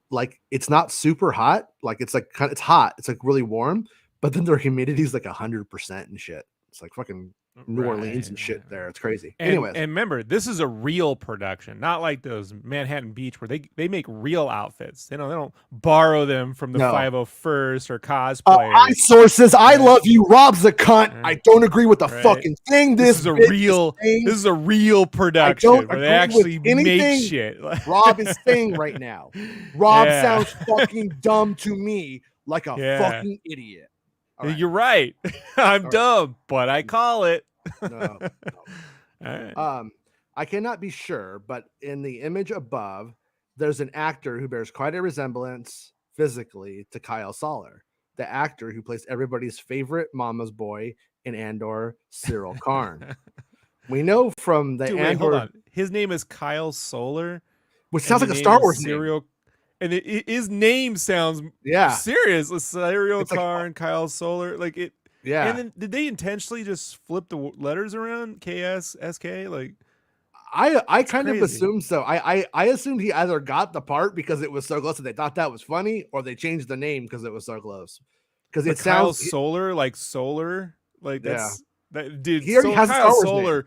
it's not super hot. Like, it's like it's hot. It's like really warm, but then their humidity is like 100% and shit. It's like fucking New Orleans and shit there. It's crazy. Anyways, and remember, this is a real production, not like those Manhattan Beach where they make real outfits. They don't borrow them from the 501st or cosplay. Sources, I love you. Rob's a cunt. Right. I don't agree with the fucking thing. This is a real production where they actually make shit. Rob is saying right now. Rob sounds fucking dumb to me, like a fucking idiot. Right. You're right. I'm dumb, but I call it. No. Right. I cannot be sure, but in the image above, there's an actor who bears quite a resemblance physically to Kyle Soller, the actor who plays everybody's favorite mama's boy in Andor, Cyril Karn. We know from the Andor. Hold on. His name is Kyle Soller, which sounds like a Star Wars name. And his name sounds serious. Cyril Karn, Kyle Soller, like it. Yeah. And then did they intentionally just flip the letters around? KS, SK, like. I kind of assumed so. I assumed he either got the part because it was so close that they thought that was funny, or they changed the name because it was so close. Because it Kyle sounds Soller, like solar, like that's that dude. He already has Kyle Soller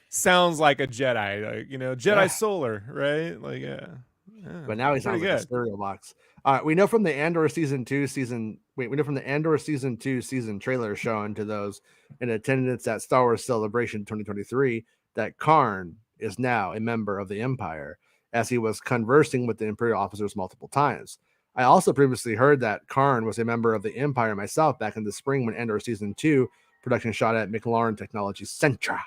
sounds like a Jedi, like Jedi Solar, right? Like but now he sounds like a stereo box. We know from the Andor season 2 trailer shown to those in attendance at Star Wars Celebration 2023 that Karn is now a member of the Empire, as he was conversing with the Imperial officers multiple times. I also previously heard that Karn was a member of the Empire myself back in the spring when Andor season 2 production shot at McLaurin Technology Centra.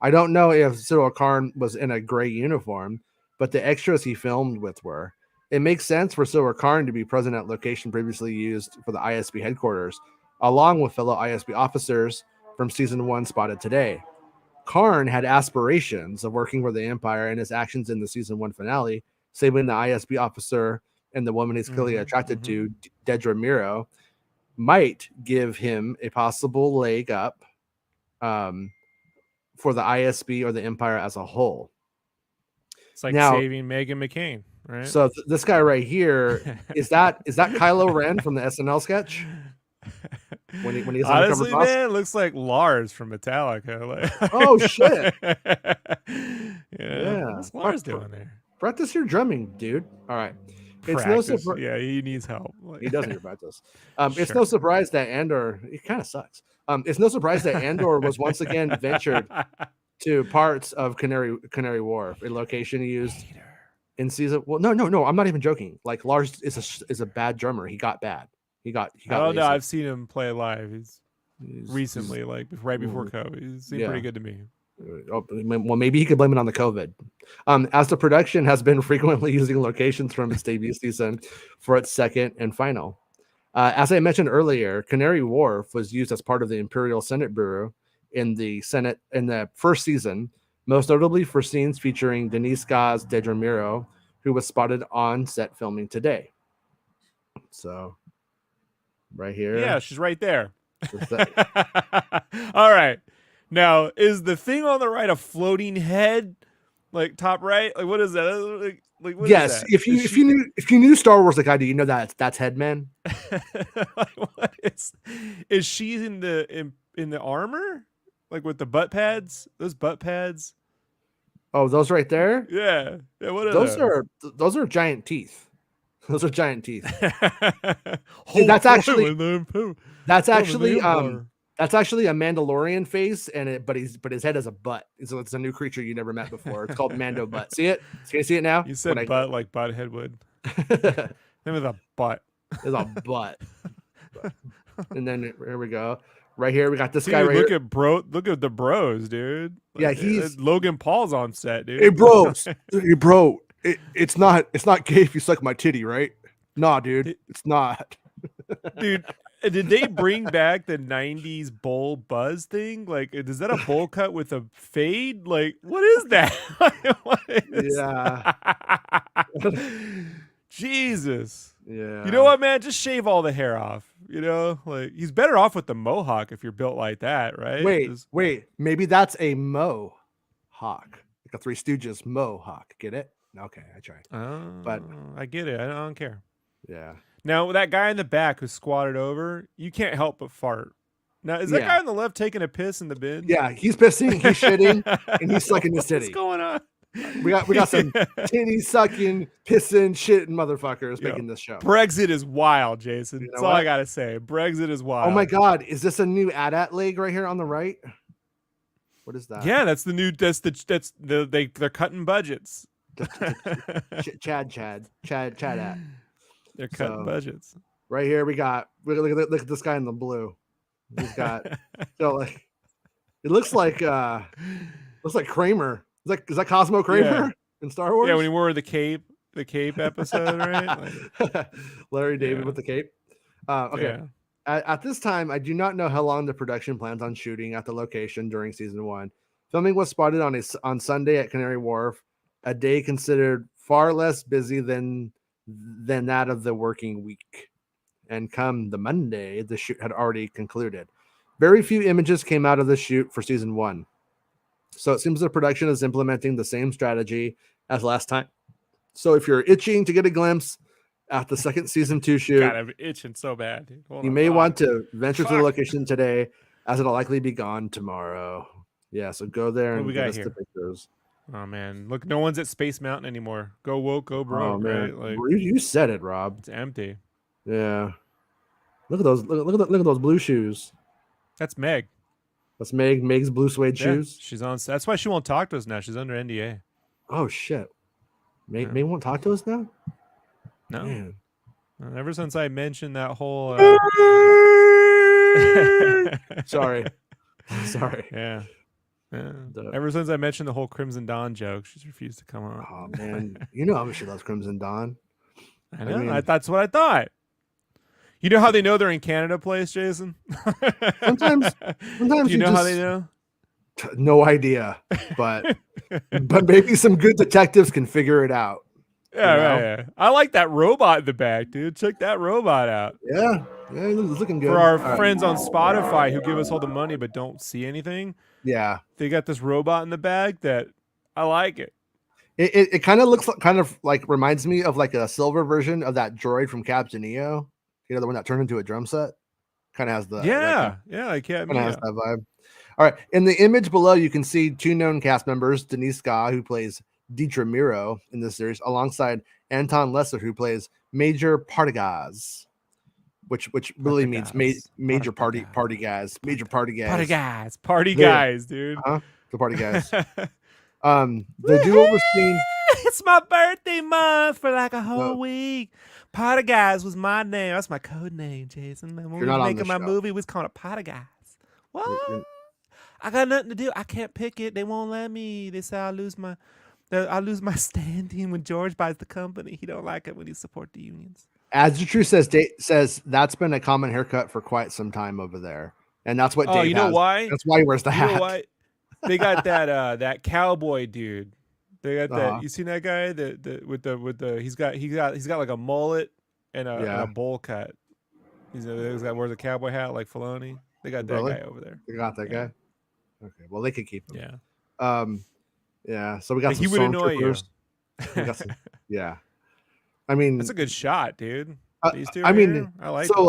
I don't know if Cyril Karn was in a gray uniform, but the extras he filmed with were. It makes sense for Cyril Karn to be present at location previously used for the ISB headquarters, along with fellow ISB officers from season 1 spotted today. Karn had aspirations of working for the Empire, and his actions in the season 1 finale, saving the ISB officer and the woman he's clearly attracted to, Dedra Miro, might give him a possible leg up for the ISB or the Empire as a whole. It's like Now, saving Megan McCain, right? so this guy right here, is that Kylo Ren from the SNL sketch? When he's honestly, undercover boss? man, it looks like Lars from Metallica. Like, oh shit! Yeah, what's Lars doing there? Practice your drumming, dude. All right. Practice. It's no yeah, he needs help. He does need to practice. It's no surprise that Andor. It kind of sucks. It's no surprise that Andor was once again ventured to parts of Canary Wharf, a location used in season. Well, no. I'm not even joking. Like Lars is a bad drummer. He got bad. He got. I don't know. I've seen him play live. He's recently, like right before COVID. He seemed pretty good to me. Well, maybe he could blame it on the COVID. As the production has been frequently using locations from its debut season for its second and final. As I mentioned earlier, Canary Wharf was used as part of the Imperial Senate Bureau in the Senate in the first season, most notably for scenes featuring Denise Gau's Dedra Miro, who was spotted on set filming today. So, right here. Yeah, she's right there. All right. Now, is the thing on the right a floating head, like top right? Like what is that? Like what yes, is that? if you knew Star Wars like I do, you know that's Headman. Like, what is she in the armor? Like with the butt pads? Those butt pads? Oh, those right there? Yeah. Yeah. What are those are giant teeth. Those are giant teeth. See, that's actually a Mandalorian face, but his head has a butt. So it's a new creature you never met before. It's called Mando Butt. See it? Can you see it now? You said butt like Butthead would. Name of the butt. There's a butt. And then here we go. Right here, we got this guy right look here. Look at the bros, dude. Like, yeah, he's Logan Paul's on set, dude. Hey, bros. Hey, bro. It's not gay if you suck my titty, right? Nah, dude. It's not. Dude, did they bring back the 90s bowl buzz thing? Like, is that a bowl cut with a fade? Like, what is that? What is Jesus. Yeah. You know what, man? Just shave all the hair off. You know, like he's better off with the mohawk if you're built like that, right? Wait. Maybe that's a mohawk, like a Three Stooges mohawk. Get it? Okay, I tried. But I get it. I don't care. Yeah. Now that guy in the back who squatted over, you can't help but fart. Now is that guy on the left taking a piss in the bin? Yeah, he's pissing, he's shitting, and he's sucking his titty. What's going on? We got some titty sucking, pissing, shitting motherfuckers making this show. Brexit is wild, Jason. That's all I gotta say. Brexit is wild. Oh my god, is this a new AT-AT leg right here on the right? What is that? Yeah, that's the new. They're cutting budgets. Chad at. They're cutting budgets. Right here we got. Look at this guy in the blue. He's got. It looks like Kramer. Is that Cosmo Kramer in Star Wars? Yeah, when he wore the cape episode, right? Like, Larry David with the cape. Okay. Yeah. At this time, I do not know how long the production plans on shooting at the location during season 1. Filming was spotted on Sunday at Canary Wharf, a day considered far less busy than that of the working week. And come the Monday, the shoot had already concluded. Very few images came out of the shoot for season 1. So it seems the production is implementing the same strategy as last time. So if you're itching to get a glimpse at the second season 2 shoot, God, I'm itching so bad. Dude. You may want to venture to the location today, as it'll likely be gone tomorrow. Yeah, so go there and get us the pictures. Oh man, look, no one's at Space Mountain anymore. Go woke, go broke. Oh man, right? Like, you said it, Rob. It's empty. Yeah. Look at those. Look at those blue shoes. That's Meg. That's Meg. Meg's blue suede shoes. She's on. That's why she won't talk to us now. She's under NDA. Oh shit. Meg won't talk to us now. No. Man. Ever since I mentioned that whole. Sorry. Yeah. Ever since I mentioned the whole Crimson Dawn joke, she's refused to come on. Oh man, you know how much she loves Crimson Dawn. I know. That's what I thought. You know how they know they're in Canada Place, Jason? Sometimes, Do sometimes you you know how they just know? no idea, but maybe some good detectives can figure it out. Yeah, right. Yeah. I like that robot in the back, dude. Check that robot out. Yeah, it's looking For good. our All right. friends on Spotify who give us all the money but don't see anything, Yeah, they got this robot in the bag that I like it. it kind of looks kind of like reminds me of like a silver version of that droid from Captain EO. You know, the one that turned into a drum set. Kind of has Yeah, like Cat kind of has Mia. that vibe. All right. In the image below, you can see two known cast members: Denise Ska, who plays Deidre Miro in this series, alongside Anton Lesser, who plays Major Partagas, which really means major party guys, major party guys. Party They're guys, dude. the party guys. The duo was seen. It's my birthday month for like a No, whole week. Potter Guys was my name. That's my code name, Jason. When we you're was not on making this my show. movie, we was calling it Potter Guys. What? You're, I got nothing to do. I can't pick it. They won't let me. They say I lose my standing when George buys the company. He don't like it when he support the unions. as the truth says that's been a common haircut for quite some time over there, and that's what Oh, Dave you know has. why? That's why he wears the You know hat. why? They got that cowboy dude. They got that. Uh-huh. You seen that guy? With the he's got like a mullet and a bowl cut. He's got wears a cowboy hat like Filoni. They got that Really? guy over there. They got that guy. Okay, well they could keep him. Yeah. Yeah. So we got Like some he would annoy you. stormtroopers. We got some. Yeah. I mean, That's a good shot, dude. These two. I mean, here, I like so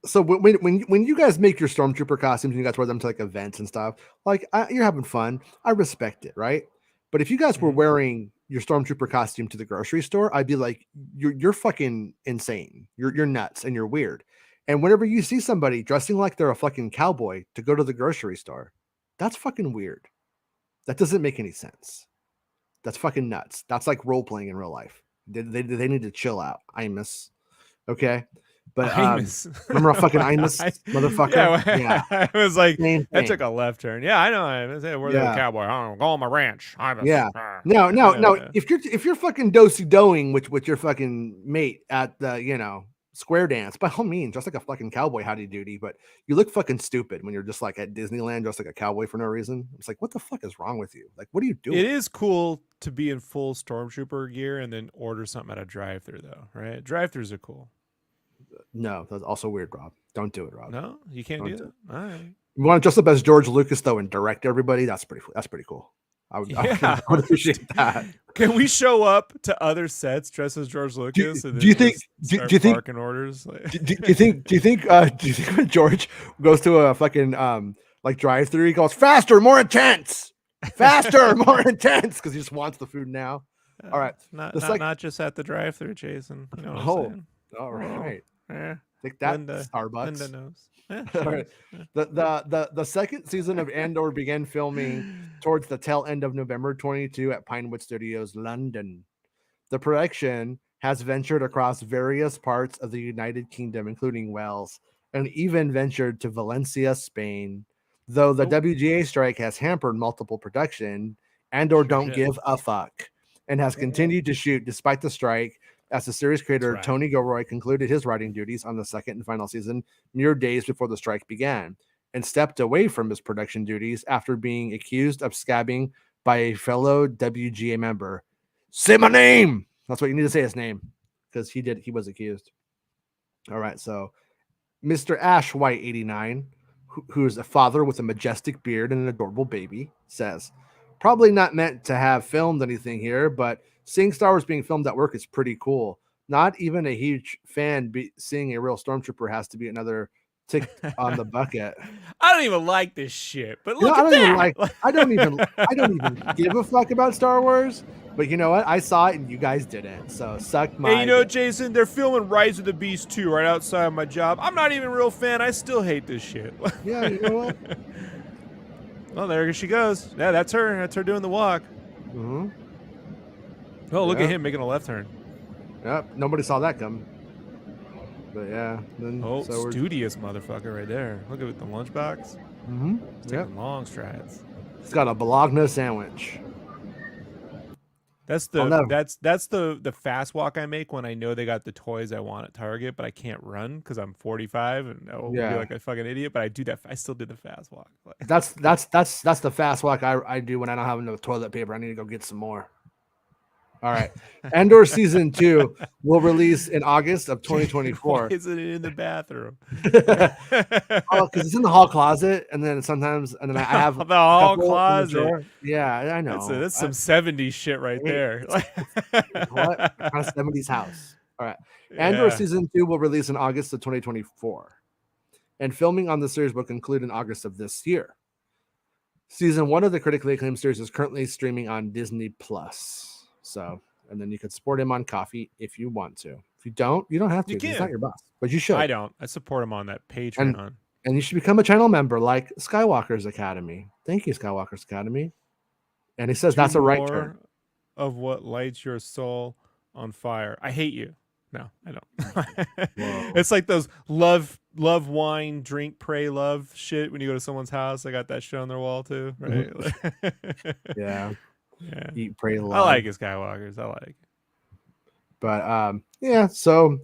this. so when you guys make your stormtrooper costumes and you guys wear them to like events and stuff, like you're having fun. I respect it, right? But if you guys were wearing your stormtrooper costume to the grocery store, I'd be like, you're fucking insane. You're nuts and you're weird. And whenever you see somebody dressing like they're a fucking cowboy to go to the grocery store, that's fucking weird. That doesn't make any sense. That's fucking nuts. That's like role playing in real life. They need to chill out. Imus. Okay. But remember a fucking Imus motherfucker? Yeah. I was like, Same that thing. took a left turn. Yeah, I know. I say we're the cowboy. I don't go on my ranch. Yeah. No. If you're fucking dosey doing with your fucking mate at the square dance, by all means, just like a fucking cowboy howdy doody. But you look fucking stupid when you're just like at Disneyland, dressed like a cowboy for no reason. It's like, what the fuck is wrong with you? Like, what are you doing? It is cool to be in full stormtrooper gear and then order something at a drive-through, though, right? Drive-throughs are cool. No, that's also weird, Rob. Don't do it, Rob. No, you can't do that. All right. You want to dress up as George Lucas though and direct everybody? That's pretty cool. I would appreciate that. Can we show up to other sets dressed as George Lucas? Do you think barking orders? Do you think when George goes to a fucking like drive-through, he goes faster, more intense, more intense because he just wants the food now. All right, not just at the drive-through, Jason. You know what I'm saying? All right. Yeah. Take that, Starbucks. Linda knows. Yeah, all right. The second season of Andor began filming towards the tail end of November 22 at Pinewood Studios, London. The production has ventured across various parts of the United Kingdom, including Wales, and even ventured to Valencia, Spain. Though the WGA strike has hampered multiple production, Andor don't give a fuck and has continued to shoot despite the strike, as the series creator Tony Gilroy concluded his writing duties on the second and final season mere days before the strike began and stepped away from his production duties after being accused of scabbing by a fellow WGA member. Say my name! That's what you need to say, his name, because he was accused. All right, so Mr. Ash White 89, who is a father with a majestic beard and an adorable baby, says, probably not meant to have filmed anything here, but seeing Star Wars being filmed at work is pretty cool. Not even a huge fan seeing a real stormtrooper has to be another tick on the bucket. I don't even like this shit, but look at that. I don't even give a fuck about Star Wars. But you know what? I saw it and you guys didn't. So suck my. Hey, you know, Jason, they're filming Rise of the Beast 2 right outside of my job. I'm not even a real fan. I still hate this shit. Yeah, you know what? Well, there she goes. Yeah, that's her. That's her doing the walk. Mm-hmm. Oh, look at him making a left turn. Yep, nobody saw that coming. But yeah. Studious motherfucker right there. Look at the lunchbox. Mm-hmm. Taking long strides. It's got a Bologna sandwich. That's I'll the never. that's the fast walk I make when I know they got the toys I want at Target, but I can't run because I'm 45 and I'll be Yeah, like a fucking idiot. But I do that. I still do the fast walk. that's the fast walk I do when I don't have enough toilet paper. I need to go get some more. All right. Andor season 2 will release in August of Jade, why 2024. isn't it in the bathroom? Oh, because it's in the hall closet, and then sometimes, and then I have The a hall couple in the closet. drawer. Yeah, I know. That's some 70s shit right Hey, there. it's what kind of 70s house. All right. Andor Yeah. season 2 will release in August of 2024, and filming on the series will conclude in August of this year. Season 1 of the critically acclaimed series is currently streaming on Disney Plus. So, and then you can support him on Coffee if you want to. If you don't have You to. He's not can. your boss, but you I should. don't. I support him on that And Patreon. and you should become a channel member like Skywalker's Academy. Thank you, Skywalker's Academy. And he says Do that's a right turn. more of what lights your soul on fire. I hate you. No, I don't. Whoa. It's like those love, wine, drink, pray, love shit. When you go to someone's house, they got that shit on their wall too, right? Yeah. Yeah. Eat, pray, I love. like his Skywalkers. I like it. But yeah, so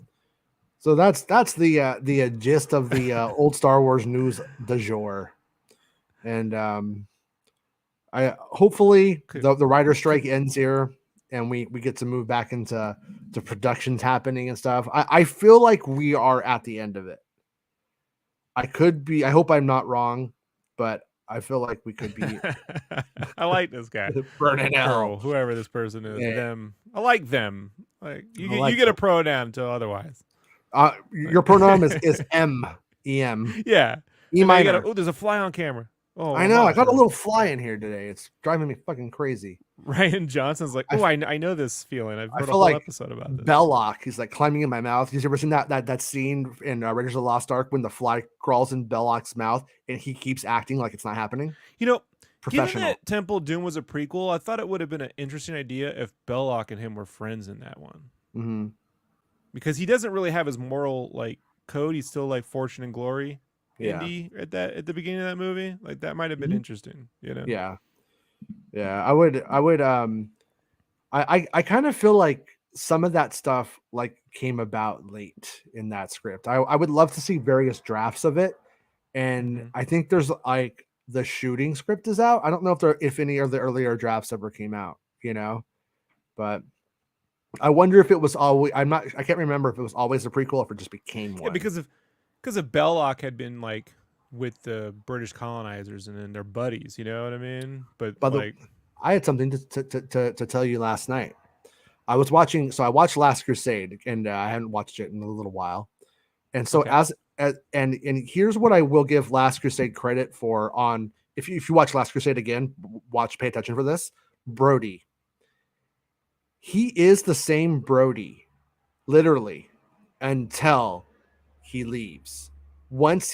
that's the gist of the old Star Wars news du jour. And I hopefully the writer strike ends here and we get to move back into productions happening and stuff. I feel like we are at the end of it. I could be, I hope I'm not wrong, but I feel like we could be I like this guy. burning Girl, out. whoever this person is, Yeah. them. I like them. Like you I get like you get a them. pronoun until otherwise. Your pronoun is M. E-M. Yeah. E And then you minor. gotta, there's a fly on camera. Oh, I know. I got a Roger. little fly in here today. It's driving me fucking crazy. Ryan Johnson's like, oh, I know this feeling. I've I heard a feel whole like episode about this. Belloc. He's like climbing in my mouth. You ever seen that scene in Raiders of the Lost Ark when the fly crawls in Belloc's mouth and he keeps acting like it's not happening? You know, given Professional. that Temple of Doom was a prequel, I thought it would have been an interesting idea if Belloc and him were friends in that one. Mm-hmm. Because he doesn't really have his moral like code. He's still like fortune and glory. Yeah. Indy at the beginning of that movie. Like that might have been interesting, you know? Yeah. Yeah. I would I kind of feel like some of that stuff like came about late in that script. I would love to see various drafts of it. And I think there's like the shooting script is out. I don't know if any of the earlier drafts ever came out, you know, but I wonder if it was always, I can't remember if it was always a prequel or if it just became one. Yeah, because if Belloc had been like with the British colonizers and then they're buddies, you know what I mean? But like, I had something to tell you last night. I watched Last Crusade, and I hadn't watched it in a little while. And so and here's what I will give Last Crusade credit for on if you watch Last Crusade again, pay attention for this. Brody. He is the same Brody, literally, until he leaves. Once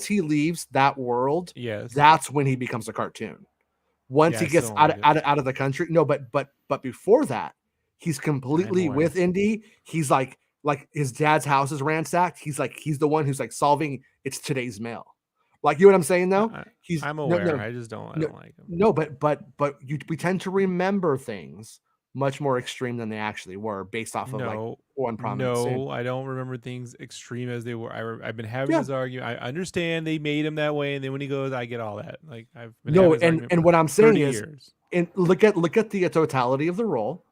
he leaves that world, yes, that's when he becomes a cartoon. Once he gets out of the country, no, but before that, he's completely with Indy. He's like his dad's house is ransacked. He's the one who's like solving it's today's mail. Like, you know what I'm saying though? I'm aware. I just don't like him. No, but we tend to remember things much more extreme than they actually were based off of like one prominent scene. I don't remember things extreme as they were. I've been having this argument. I understand they made him that way, and then when he goes, I get all that. Like I've been and what I'm saying is, years. And look at the totality of the role,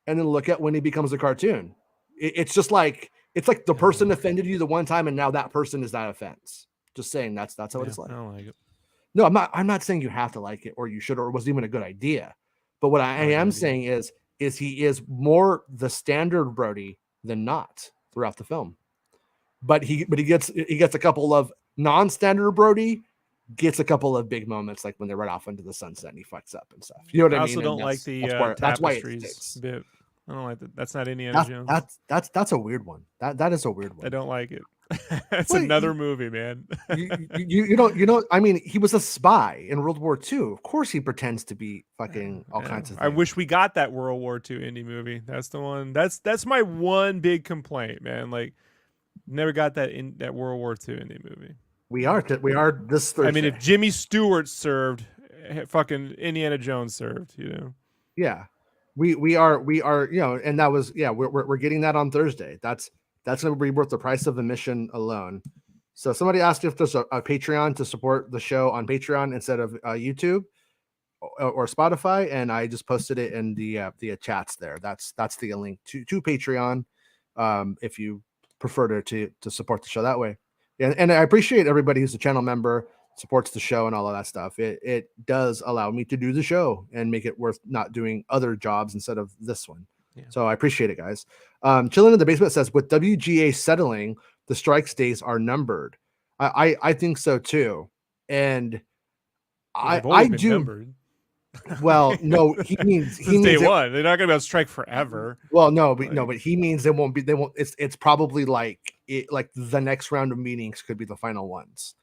and then look at when he becomes a cartoon. It's just like the person offended you the one time, and now that person is that offense. Just saying that's how it's like. I don't like it. No, I'm not saying you have to like it or you should or it was even a good idea. But what I am saying is he is more the standard Brody than not throughout the film. But he gets a couple of non-standard Brody gets a couple of big moments like when they ride off into the sunset and he fucks up and stuff. You know what I mean? I also don't like the that's why tapestries bit. I don't like that. That's not Indiana Jones. That's a weird one. That is a weird one. I don't like it. It's another movie, man. you don't. I mean, he was a spy in World War II. Of course, he pretends to be fucking all kinds of things. I wish we got that World War II indie movie. That's the one. That's my one big complaint, man. Like, never got that World War II indie movie. We are this Thursday. I mean, if Jimmy Stewart served, fucking Indiana Jones served. You know. Yeah. we are and that was we're getting that on Thursday. That's going to be worth the price of admission alone. So somebody asked if there's a Patreon to support the show on Patreon instead of YouTube or Spotify, and I just posted it in the chats there. That's the link to Patreon, if you prefer to support the show that way. And I appreciate everybody who's a channel member, supports the show and all of that stuff. It does allow me to do the show and make it worth not doing other jobs instead of this one. Yeah. So I appreciate it, guys. Chilling in the Basement says, with WGA settling, the strikes days are numbered. I think so too. And I do. Numbered. Well, no, he means day one. They're not going to be on strike forever. Well, no, but he means they won't. It's probably like the next round of meetings could be the final ones.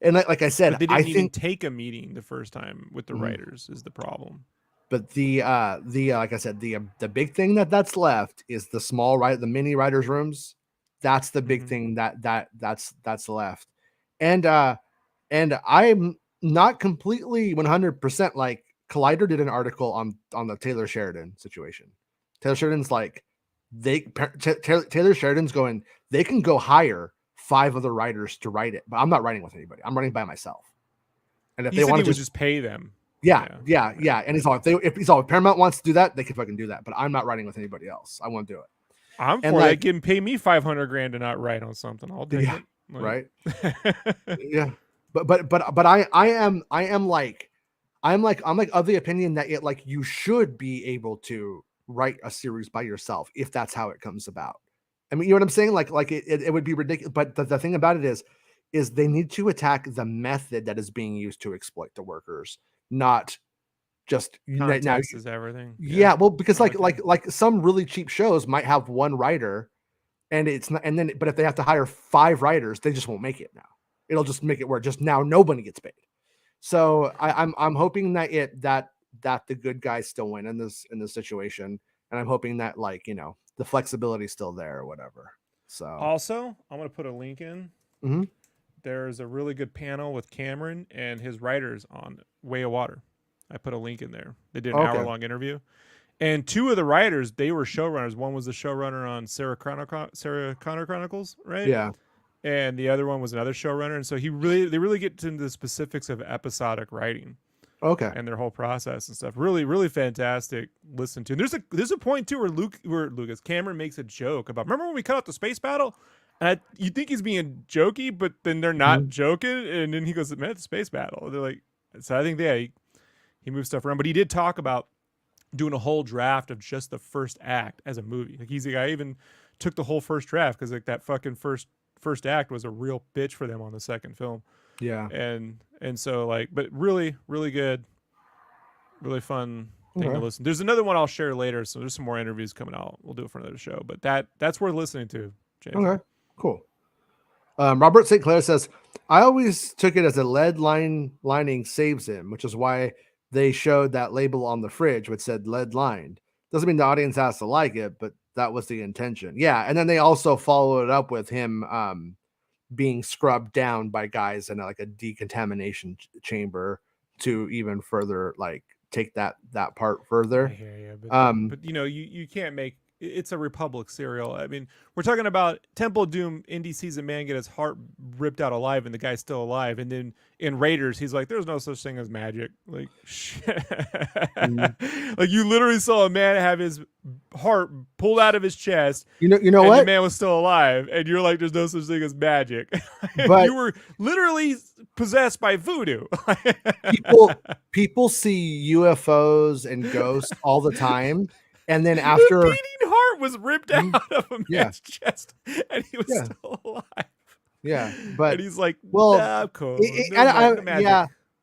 And like I said, but they didn't even take a meeting the first time with the writers is the problem. But the like I said, the big thing that's left is the mini writers rooms. That's the big thing that's left. And I'm not completely 100% like Collider did an article on the Taylor Sheridan situation. Taylor Sheridan's like Taylor Sheridan's going, they can go hire 5 other writers to write it, but I'm not writing with anybody. I'm writing by myself. And if they want to just pay them. Yeah. And he's all, if Paramount wants to do that, they can fucking do that. But I'm not writing with anybody else. I won't do it. I'm for that. Give pay me $500,000 to not write on something. I'll take it. Right. Yeah. But I am of the opinion that you should be able to write a series by yourself if that's how it comes about. I mean, you know what I'm saying? It would be ridiculous. But the thing about it is they need to attack the method that is being used to exploit the workers, not just context is everything. Yeah, well, because like some really cheap shows might have one writer, and it's not, and then but if they have to hire 5 writers, they just won't make it now. It'll just make it where just now nobody gets paid. So I'm hoping that the good guys still win in this situation, and I'm hoping that the flexibility is still there or whatever. So also, I'm gonna put a link in. Mm-hmm. There's a really good panel with Cameron and his writers on Way of Water. I put a link in there. They did an hour-long interview. And 2 of the writers, they were showrunners. One was the showrunner on Sarah Connor Chronicles, right? Yeah. And the other one was another showrunner. And so they really get into the specifics of episodic writing. Okay. And their whole process and stuff. Really, really fantastic. Listen to. And there's a point too where Cameron makes a joke about. Remember when we cut out the space battle? And you think he's being jokey, but then they're not joking. And then he goes, "Man, it's a space battle." And they're like, so I think he moved stuff around, but he did talk about doing a whole draft of just the first act as a movie. Like he's the guy even took the whole first draft because that fucking first act was a real bitch for them on the second film. Yeah. And so but really, really good, really fun thing to listen. There's another one I'll share later. So there's some more interviews coming out. We'll do it for another show, but that's worth listening to, James. Okay, cool. Robert St. Clair says, I always took it as a lead lining saves him, which is why they showed that label on the fridge which said lead lined. Doesn't mean the audience has to like it, but that was the intention. Yeah. And then they also followed it up with him being scrubbed down by guys in a decontamination chamber to even further take that part further. I hear you, but you can't make it's a Republic serial. I mean, we're talking about Temple of Doom. Indy sees a man get his heart ripped out alive, and the guy's still alive. And then in Raiders, he's like, "There's no such thing as magic." Like, shit. Like you literally saw a man have his heart pulled out of his chest. You know and what? The man was still alive, and you're like, "There's no such thing as magic." But you were literally possessed by voodoo. people see UFOs and ghosts all the time. And then after the beating heart was ripped out of a man's chest, and he was still alive. Yeah, but and he's like, "Well, nah, cool."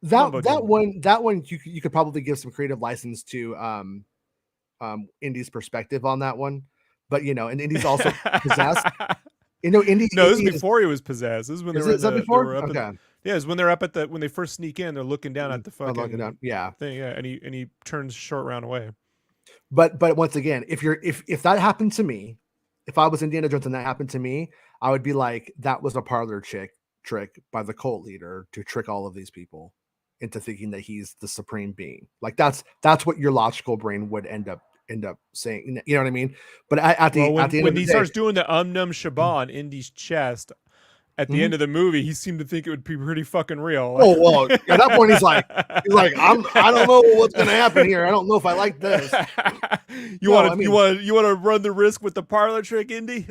That one, you could probably give some creative license to Indy's perspective on that one, but and Indy's also possessed. Indy. No, this is before he was possessed. This is when they were before. It's when they're up at when they first sneak in. They're looking down at the fucking thing. Yeah, and he turns short round away. But once again, if that happened to me, if I was Indiana Jones and that happened to me, I would be like, that was a parlor trick by the cult leader to trick all of these people. into thinking that he's the supreme being. Like that's what your logical brain would end up saying. You know what I mean? But at the end of when the he day, starts doing the Num Shabbat on Indy's chest at the end of the movie, he seemed to think it would be pretty fucking real. Oh well, at that point he's like, I don't know what's gonna happen here. I don't know if I like this. You want to run the risk with the parlor trick, Indy?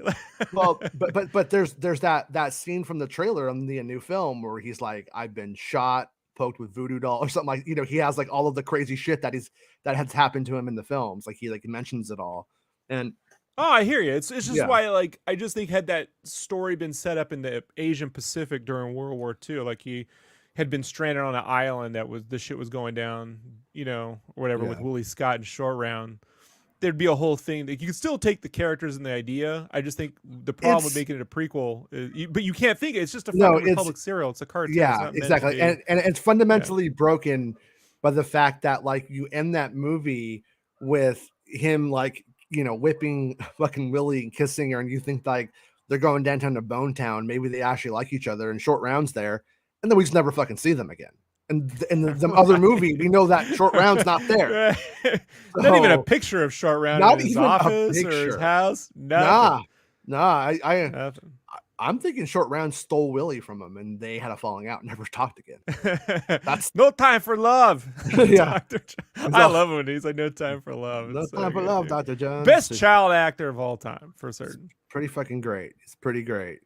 Well, but there's that scene from the trailer on the new film where he's like, I've been shot, poked with voodoo doll or something, like, you know, he has like all of the crazy shit that has happened to him in the films. Like he mentions it all. And oh, I hear you. It's just why, like, I just think had that story been set up in the Asian Pacific during World War II, like he had been stranded on an island that was the shit was going down, you know, or whatever, with Willie Scott and Short Round, there'd be a whole thing that you could still take the characters and the idea. I just think the problem with making it a prequel is, but you can't think it's just a fucking Republic serial. It's a cartoon. Yeah, exactly. And it's fundamentally broken by the fact that like you end that movie with him like, you know, whipping fucking Willie and kissing her, and you think like they're going downtown to Bone Town. Maybe they actually like each other, and Short Round's there, and then we just never fucking see them again. And in the other movie, we know that Short Round's not there. Not even a picture of Short Round in his office or his house. Nothing. Nah. I'm thinking Short Round stole Willie from him, and they had a falling out and never talked again. That's no time for love. Yeah, I love him when he's like, no time for love. No time for love, Dr. Jones. Best child actor of all time for certain. Pretty fucking great. It's pretty great.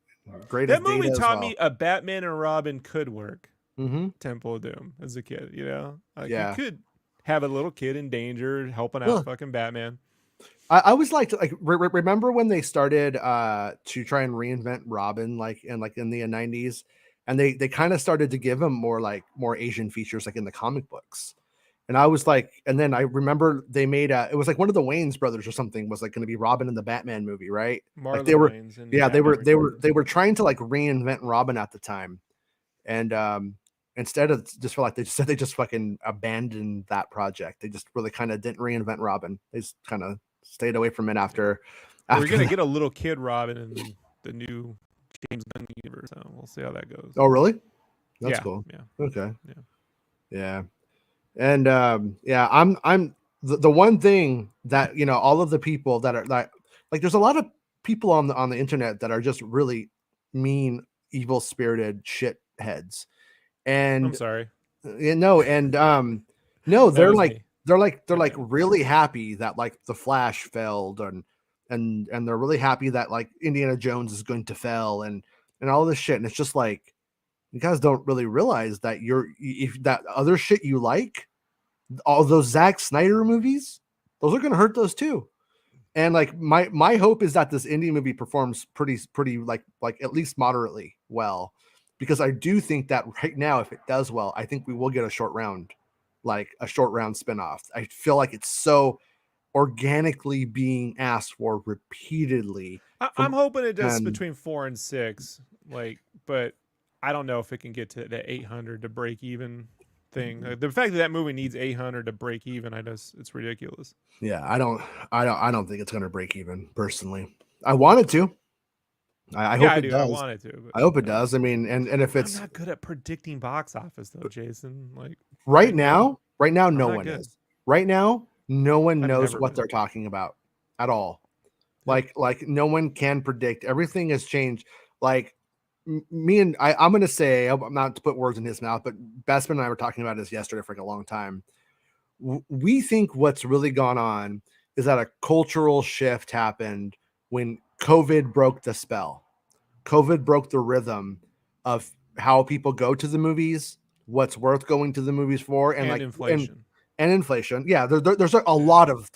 Great. That movie taught me a Batman and Robin could work. Mm-hmm. Temple of Doom as a kid, you know, like you could have a little kid in danger helping out fucking Batman. I always liked like remember when they started to try and reinvent Robin like in the 90s, and they kind of started to give him more Asian features like in the comic books. And I was like, and then I remember they made it was like one of the Wayans brothers or something was like going to be Robin in the Batman movie, right? Like they were they were trying to like reinvent Robin at the time. And instead of just feel like they just fucking abandoned that project. They just really kind of didn't reinvent Robin. They just kind of stayed away from it after we're gonna get a little kid Robin in the new James Gunn universe. So we'll see how that goes. Oh, really? That's cool. Yeah. Okay. Yeah. And I'm the one thing that, you know, all of the people that are like there's a lot of people on the internet that are just really mean, evil spirited shit heads. And I'm sorry. No, and no, they're like really happy that like the Flash failed, and they're really happy that like Indiana Jones is going to fail and all this shit. And it's just like, you guys don't really realize that if that other shit you like, all those Zack Snyder movies, those are gonna hurt those too. And like my hope is that this Indy movie performs pretty like at least moderately well, because I do think that right now, if it does well, I think we will get a Short Round spinoff. I feel like it's so organically being asked for repeatedly. I'm hoping it does between 4 and 6, like, but I don't know if it can get to the 800 to break even thing. The fact that movie needs 800 to break even, it's ridiculous. Yeah, I don't think it's going to break even personally. I want it to. I hope it does. I want it to. I hope it does. I mean, and if it's, I'm not good at predicting box office though, Jason. Like right now, no one is. Right now, no one knows what they're talking about at all. Like no one can predict. Everything has changed. Like me and I'm going to say, I'm not to put words in his mouth, but Bestman and I were talking about this yesterday for like a long time. We think what's really gone on is that a cultural shift happened when COVID broke the spell. COVID broke the rhythm of how people go to the movies, what's worth going to the movies for, and like inflation. And inflation. Yeah, there's a lot of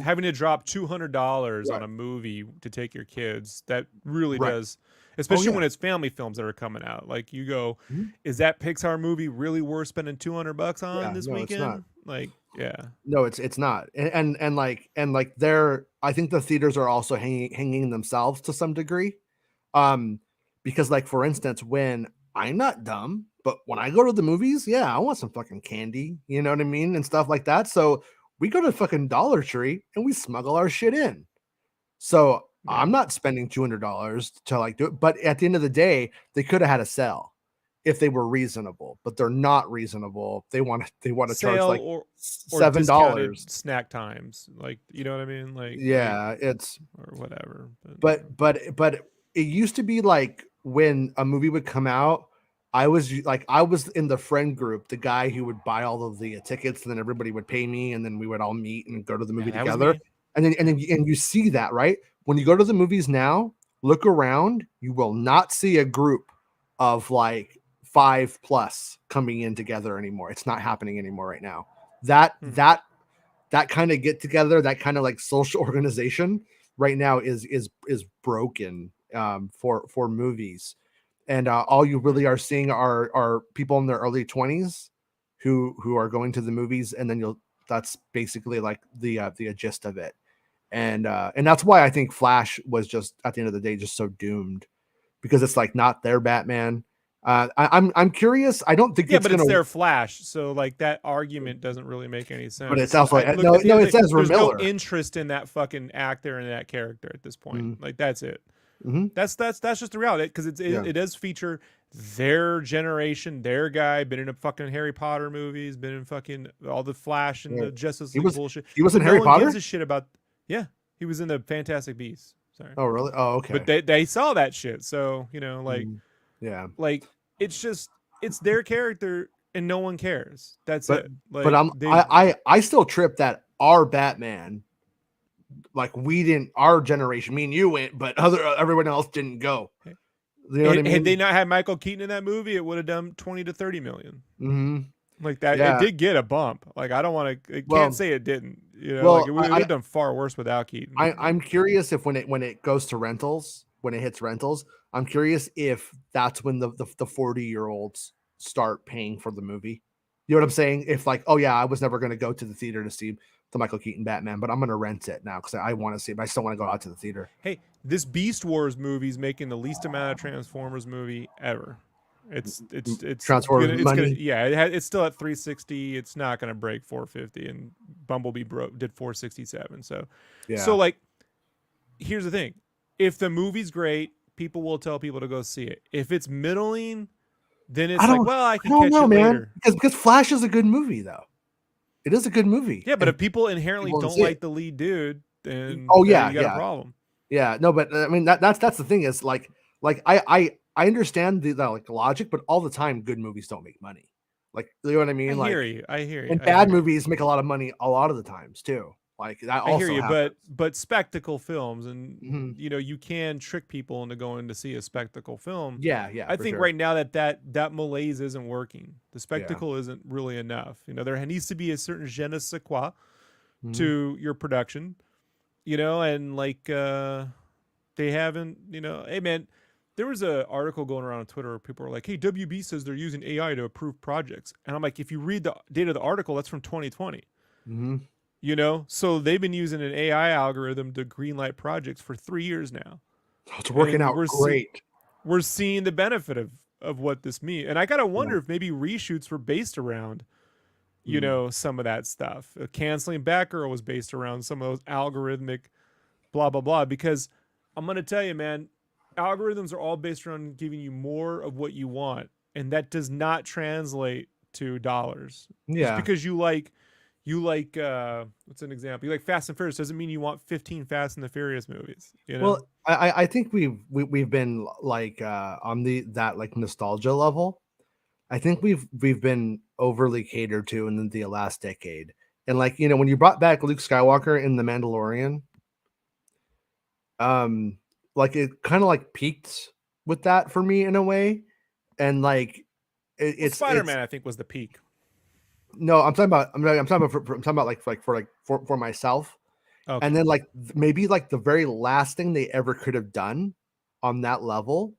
having to drop $200 on a movie to take your kids. That really does, especially when it's family films that are coming out. Like you go, is that Pixar movie really worth spending $200 on this weekend? It's not. Like, yeah, no, it's not. And like they're, I think the theaters are also hanging themselves to some degree, because like for instance, when I'm not dumb, but when I go to the movies, I want some fucking candy, you know what I mean, and stuff like that. So we go to fucking Dollar Tree and we smuggle our shit in. So I'm not spending $200 to like do it. But at the end of the day, they could have had a sale, if they were reasonable, but they're not reasonable. They want to charge Sale like or $7. discounted snack times, like, you know what I mean, like Yeah, it's or whatever. But yeah. but it used to be like when a movie would come out, I was in the friend group, the guy who would buy all of the tickets, and then everybody would pay me, and then we would all meet and go to the movie Yeah, that was together. me. And you see that, right? When you go to the movies now, look around, you will not see a group of like 5+ coming in together anymore. It's not happening anymore right now. That Hmm. that kind of get together, that kind of like social organization right now is broken for movies, and all you really are seeing are people in their early 20s who are going to the movies, and then you'll that's basically like the gist of it, and that's why I think Flash was just at the end of the day just so doomed, because it's like not their Batman. I'm curious. I don't think Yeah, it's but it's gonna, their Flash, so like that argument doesn't really make any but it's sense. also Look, no, at the end of it the day, says there's no Miller. interest in that fucking actor and that character at this point. Mm-hmm. Like that's it. Mm-hmm. That's just the reality, because Yeah. it does feature their generation, their guy, been in a fucking Harry Potter movies, been in fucking all the Flash and Yeah. the Justice He League was bullshit. he was in But no Harry one gives Potter. a shit about. Yeah, he was in the Fantastic Beasts. Sorry, Oh really? Oh but okay. they saw that shit. So you know, Mhm. Yeah. like it's just it's their character and no one cares. That's But it. but Like they I still trip that our Batman, like we didn't, our generation, me and you went, but everyone else didn't go. You know what I had they mean? not had Michael Keaton in that movie, it would have done 20 to 30 million. Mm-hmm. Like that, it Yeah. did get a bump. Like I don't want to, can't Well, say it didn't. You know, like well, it would have done far worse without Keaton. But I'm curious if when it goes to rentals, when it hits rentals, I'm curious if that's when the 40-year-olds start paying for the movie. You know what I'm saying? If like, oh yeah, I was never going to go to the theater to see the Michael Keaton Batman, but I'm going to rent it now because I want to see it, but I still want to go out to the theater. hey, this Beast Wars movie is making the least amount of Transformers movie ever. Transformers It's gonna money. yeah it's still at 360. It's not gonna break 450, and Bumblebee did 467. So Yeah. like here's the thing: if the movie's great, people will tell people to go see it. If it's middling, then I it's like, don't well, I I can don't catch know, it man. later. Because Flash is a good movie though. It is a good movie. Yeah, but And if people inherently people didn't don't see it. like the lead dude, then Oh there yeah, you got a yeah. problem. Yeah, no, but I mean that's the thing is like I understand the like logic, but all the time good movies don't make money. Like you know what I I mean? hear Like, you. I hear you. and I bad hear you. movies make a lot of money a lot of the times too. Like that I hear also you, happens. but spectacle films, and Mhm. you know, you can trick people into going to see a spectacle film. Yeah, yeah, I for think sure. right now that malaise isn't working. The Yeah. spectacle isn't really enough. You know, there needs to be a certain je ne sais quoi Mhm. to your production. You know, and like they haven't. You know, hey man, there was a article going around on Twitter where people were like, "Hey, WB says they're using AI to approve projects," and I'm like, if you read the date of the article, that's from 2020. Mhm. You know, so they've been using an AI algorithm to greenlight projects for 3 years now, It's working and out great. we're seeing the benefit of what this means. And I gotta Yeah. wonder if maybe reshoots were based around, you Mm. know, some of that stuff. Canceling Batgirl was based around some of those algorithmic blah blah blah. Because I'm gonna tell you, man, algorithms are all based around giving you more of what you want, and that does not translate to dollars. Just Yeah. because you like what's an example? You like Fast and Furious doesn't mean you want 15 Fast and the Furious movies, you know? Well, I think we've been like on the that like nostalgia level. I think we've been overly catered to in the last decade. And like, you know, when you brought back Luke Skywalker in The Mandalorian, um like it kind of like peaked with that for me in a way. And like Well, it's Spider-Man I think was the peak. no, I'm talking about I'm talking about for myself. And Okay. then like maybe like the very last thing they ever could have done on that level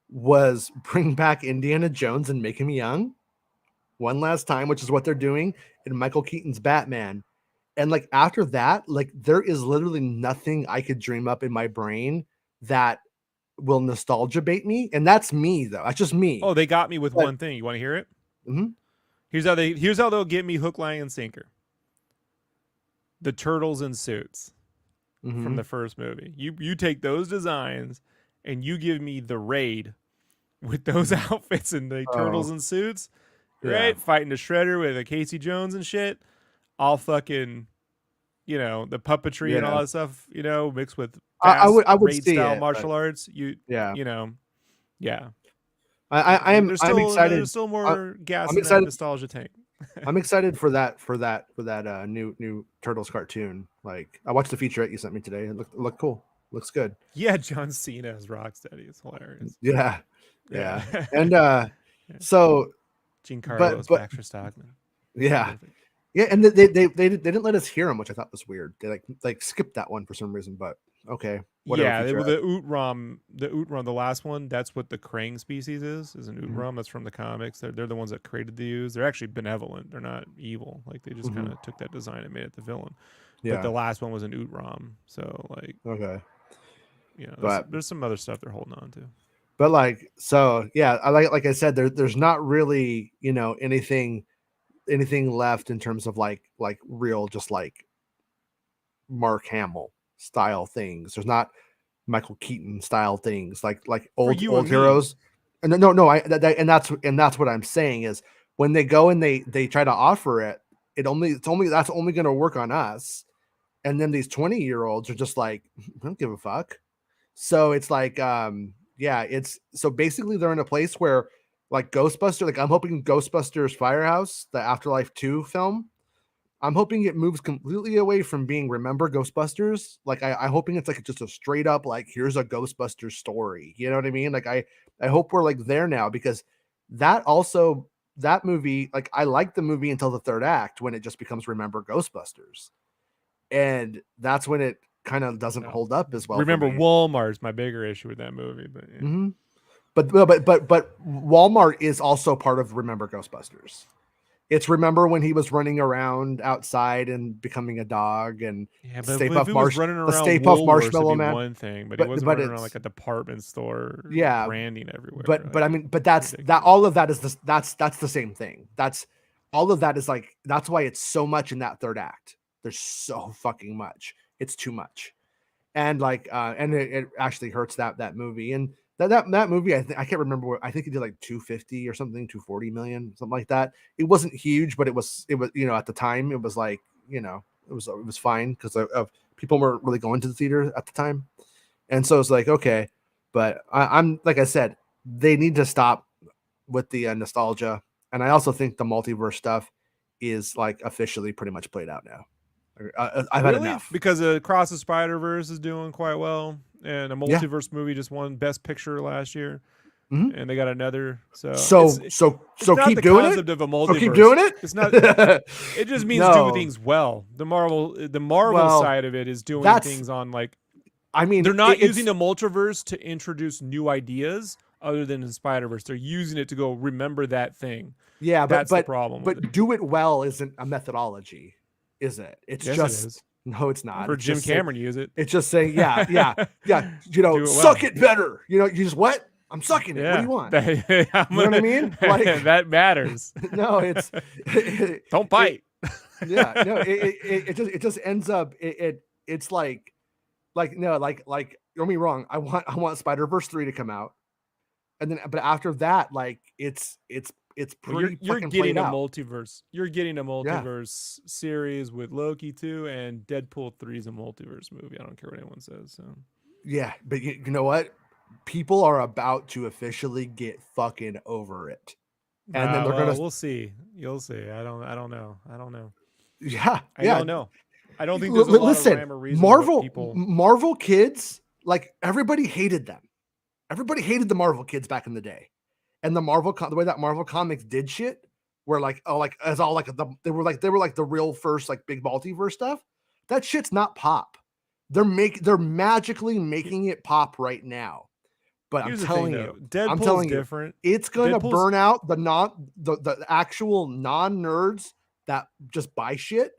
was bring back Indiana Jones and make him young one last time, which is what they're doing in Michael Keaton's Batman. And like after that, like there is literally nothing I could dream up in my brain that will nostalgia bait me. And that's me though. That's just me. Oh, they got me with But one thing. You want to hear it? mhm, Here's how they'll get me hook, line, and sinker. The turtles in suits from mhm. the first movie. You take those designs and you give me the raid with those outfits and the turtles Oh, and suits, yeah. right? Fighting the Shredder with a Casey Jones and shit. All fucking, the puppetry and all Yeah. that stuff, mixed with I fast would raid see style it, but martial arts. yeah. You know, yeah. I'm There's excited. still I, more gas I'm in that excited. nostalgia tank. I'm excited for that new Turtles cartoon. Like I watched the featurette you sent me today. It looked cool. Looks good. Yeah, John Cena as Rocksteady is hilarious. Yeah. Yeah. Yeah. And Yeah. so Giancarlo as but Baxter Stockman. yeah. Terrific. Yeah, and they didn't let us hear him, which I thought was weird. They like skipped that one for some reason, but okay, whatever. Yeah, Featurette. the Utrom, the last one, that's what the Krang species is an Mhm. Utrom. That's from the comics. They're the ones that created the ooze. They're actually benevolent. They're not evil. Like they just kind Mhm. of took that design and made it the villain. But Yeah. the last one was an Utrom. So like, Okay. there's But there's some other stuff they're holding on to. like so yeah, I like I said, there's not really, anything left in terms of like real just like Mark Hamill style things. There's not Michael Keaton style things like For old you and old me, heroes. And no, and that's what I'm saying is when they go and they try to offer it, that's only going to work on us. And then these 20-year-olds are just like, I don't give a fuck. So it's like, yeah, it's so basically they're in a place where like Ghostbuster, like I'm hoping Ghostbusters Firehouse, the Afterlife 2 film, I'm hoping it moves completely away from being Remember Ghostbusters. Like I'm hoping it's like just a straight up like here's a Ghostbusters story. You know what I mean? Like I hope we're like there now because that also that movie like I like the movie until the third act when it just becomes Remember Ghostbusters, and that's when it kind of doesn't no. hold up as well for Remember me. Walmart's my bigger issue with that movie, but yeah. Mm-hmm. But Walmart is also part of Remember Ghostbusters. It's remember when he was running around outside and becoming a dog and Yeah, but if he was running the around Stay Puft Woolworths, it'd Marshmallow be Man. one thing. But he But wasn't but running around like it's a department store with yeah, branding everywhere. but Like I mean, but that's that ridiculous. all of that is that's the same thing. That's all of that is like that's why it's so much in that third act. There's so fucking much. It's too much. And like and it actually hurts that movie. And that movie, I can't remember what I think it did like 250 or something, 240 million, something like that. It wasn't huge, but it was at the time it was like, it was fine because of people weren't really going to the theater at the time. And so it's like, okay, but I'm like I said, they need to stop with the nostalgia. And I also think the multiverse stuff is like officially pretty much played out now. I've had Really? enough. Because Across the Spider Verse is doing quite well, and a Yeah. multiverse movie just won Best Picture last year, Mhm. and they got another. So So so it's so not keep the doing it. concept of a So keep multiverse. doing It's not. it. It just means do No. things well. The Marvel Well, side of it is doing that's. things on like I mean, they're not using it's. the multiverse to introduce new ideas other than in Spider Verse. They're using it to go remember that thing. Yeah, but That's the but problem with it. but do it well isn't a methodology, is it? It's Yes, it just is. no, it's I've not. heard Jim Cameron use it. It's just saying, yeah, yeah, yeah. Do it Suck well. it better. You just what? I'm sucking it. What do Yeah, you want? I'm You know what I mean? Like, that matters. no, it's Don't it, bite. yeah, no, it just ends up it's like no, like don't get me wrong. I want Spider-Verse 3 to come out. And then but after that, like it's Well, you're pretty you're fucking played getting a out. multiverse. You're getting a Yeah. multiverse series with Loki 2 and Deadpool 3 is a multiverse movie. I don't care what anyone says. So Yeah, but you know what? People are about to officially get fucking over it. And then they're well, gonna we'll see. You'll see. I don't know. I don't know. yeah, I yeah. don't know. I don't think there's a lot of Listen, rhyme or reason to what Marvel people. Marvel kids, like everybody hated them. Everybody hated the Marvel kids back in the day. And the way that Marvel Comics did shit, where like oh like as all like they were like the real first like big multiverse stuff. That shit's not pop. They're magically making it pop right now. But Here's the thing, though. I'm Deadpool's telling you, different. it's gonna Deadpool's burn out the actual non-nerds that just buy shit.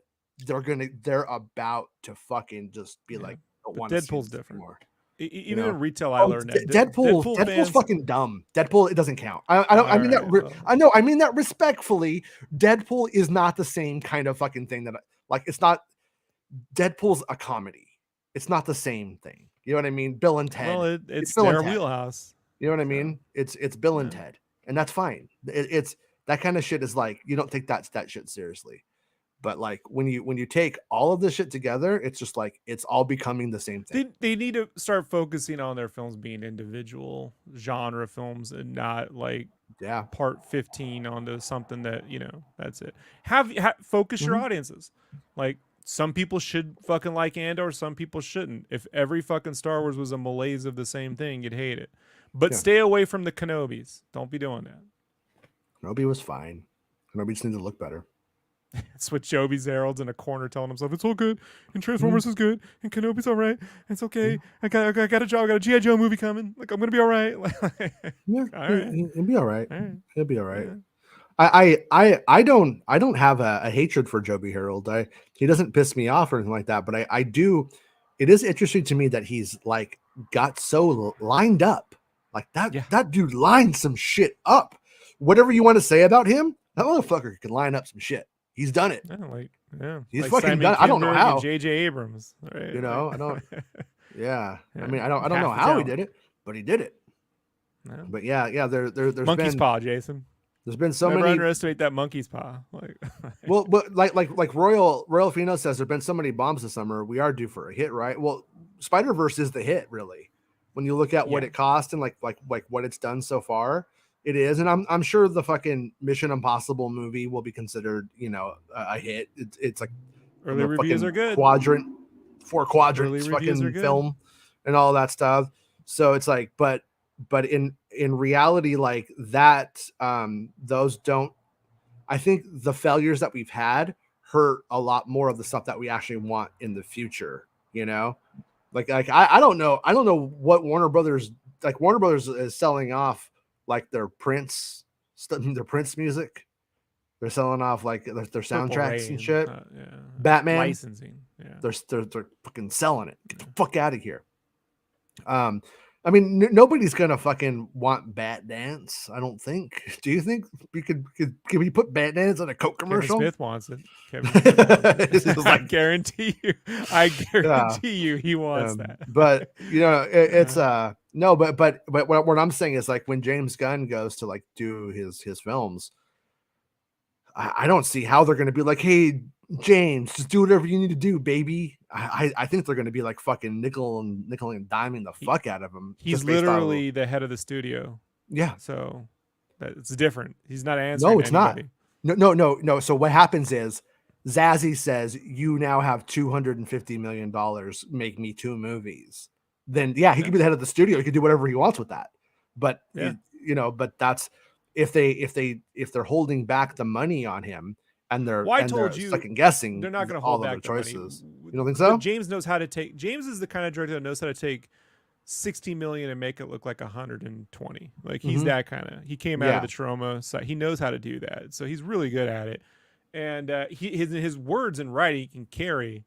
They're about to fucking just be yeah, like, I don't but want to see Deadpool's this different. anymore. You Even know? in retail, I Oh, learned that Deadpool Deadpool's fans. fucking dumb. Deadpool, it doesn't count. I don't. I All mean right, well, I know. I mean that respectfully. Deadpool is not the same kind of fucking thing like. It's not. Deadpool's a comedy. It's not the same thing. You know what I mean? Bill and well, Ted. It's it's Bill and their Ted. wheelhouse. You know what I So mean? It's Bill and yeah. Ted, and that's fine. It's that kind of shit is like you don't take that shit seriously. But like when you take all of this shit together, it's just like it's all becoming the same thing. They need to start focusing on their films being individual genre films and not like Yeah. part 15 onto something that, you know, that's it. Focus your Mhm. audiences. Like some people should fucking like Andor, some people shouldn't. If every fucking Star Wars was a malaise of the same thing, you'd hate it. But Yeah. stay away from the Kenobis. Don't be doing that. Kenobi was fine. Kenobi just needs to look better. It's what Joby Harold's in a corner telling himself it's all good, and Mhm. Transformers is good, and Kenobi's all right. It's okay. Mhm. I got a job. I got a GI Joe movie coming. Like I'm gonna be all right. Yeah, All right, he'll be all right. all right. He'll be all right. Yeah. I don't have a hatred for Joby Harold. He doesn't piss me off or anything like that. But I do. It is interesting to me that he's like got so lined up. Like Yeah. that dude lined some shit up. Whatever you want to say about him, that motherfucker can line up some shit. He's done it. He's Like fucking Simon done it. I don't know Kinberg and how. J.J. Abrams, right? You know, I don't. Like, Yeah, I yeah, mean, I don't know half the how he talent. did it, but he did it. Yeah. But yeah, Monkey's paw, Jason. there's been so Never many. underestimate that monkey's paw. Like, Well, but like Royal Fino says, there've been so many bombs this summer. We are due for a hit, right? Well, Spider Verse is the hit, really. When you look at what yeah, it cost and like what it's done so far, it is. And I'm sure the fucking Mission Impossible movie will be considered, you know, a hit. It's like early a reviews fucking are good. quadrant, four Early quadrants, reviews are fucking good. film, and all that stuff. So it's like, but in reality, like that, those don't. I think the failures that we've had hurt a lot more of the stuff that we actually want in the future. You know, I I don't know what Warner Brothers like. Warner Brothers is selling off like their Prince music. They're selling off like their Purple soundtracks and Rain. shit. Yeah. Batman, Licensing. Yeah. they're fucking selling it. Get the fuck out of here. Um, I mean, nobody's gonna fucking want Bat Dance. I don't think. Do you think we could we put Bat Dance on a Coke Kevin commercial? Smith wants it. Kevin Smith wants it. It's just I like, guarantee you. I yeah. guarantee you he wants that. But you know, it's Uh, no, but what I'm saying is like when James Gunn goes to like do his films, I don't see how they're gonna be like, hey, James, just do whatever you need to do, baby. I think they're gonna be like fucking nickel and diming the he, fuck out of him he's just based on literally the head of the studio. yeah. So it's different. He's not answering No, to it's not. anybody. No. So what happens is Zazie says, you now have $250 million. Make me two movies. Then yeah, he Yeah. could be the head of the studio. He could do whatever he wants with that. But Yeah. but that's if they're holding back the money on him and Well, I they're told you second guessing they're not going to all hold of their back the money. choices. You don't think But so? James knows how to take. James is the kind of director that knows how to take 60 million and make it look like 120. Like he's Mm-hmm. that kind of. He came out of Yeah. the trauma side. He knows how to do that. So he's really good at it. And his words and writing can carry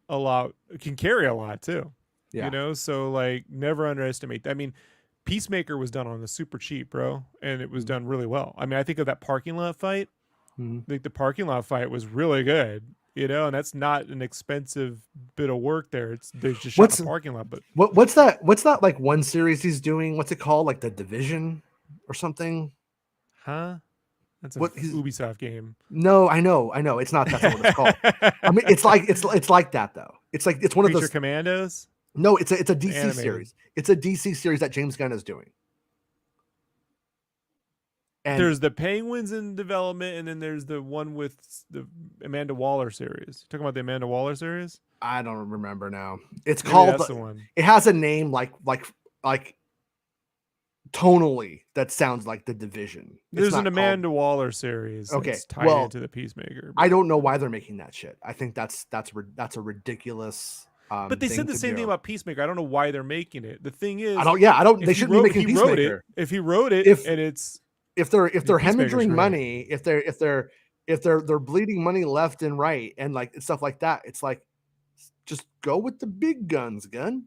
a lot. Can carry a lot too. Yeah. You know. So like never underestimate. I mean, Peacemaker was done on the super cheap, bro, and it was done really well. I mean, I think of that parking lot fight. Mm-hmm. Like the parking lot fight was really good, you know, and that's not an expensive bit of work there. It's they just shot in What's a parking lot, but what's that like one series he's doing? What's it called? Like The Division or something? huh? That's a What he's Ubisoft game. No, I know. It's not. That's not what it's called. I mean, it's like that though. It's like it's one of Creature those. Commandos. No, it's a It's DC animated. series. It's a DC series that James Gunn is doing. And There's the Penguins in development, and then there's the one with the Amanda Waller series. You talking about the Amanda Waller series? I don't remember now. It's Maybe called. that's the one. It has a name like tonally that sounds like The Division. It's There's not an called- Amanda Waller series Okay, that's tied well, into the Peacemaker. I don't know why they're making that shit. I think that's a ridiculous. But they thing said the to same do. thing about Peacemaker. I don't know why they're making it. The thing is, I don't. Yeah, I don't. if They he shouldn't wrote, be making he wrote Peacemaker. it. If he wrote it, If- and it's if they're Peacemaker's hemorrhaging great. money, if they're bleeding money left and right and like stuff like that, it's like just go with the big guns, gun.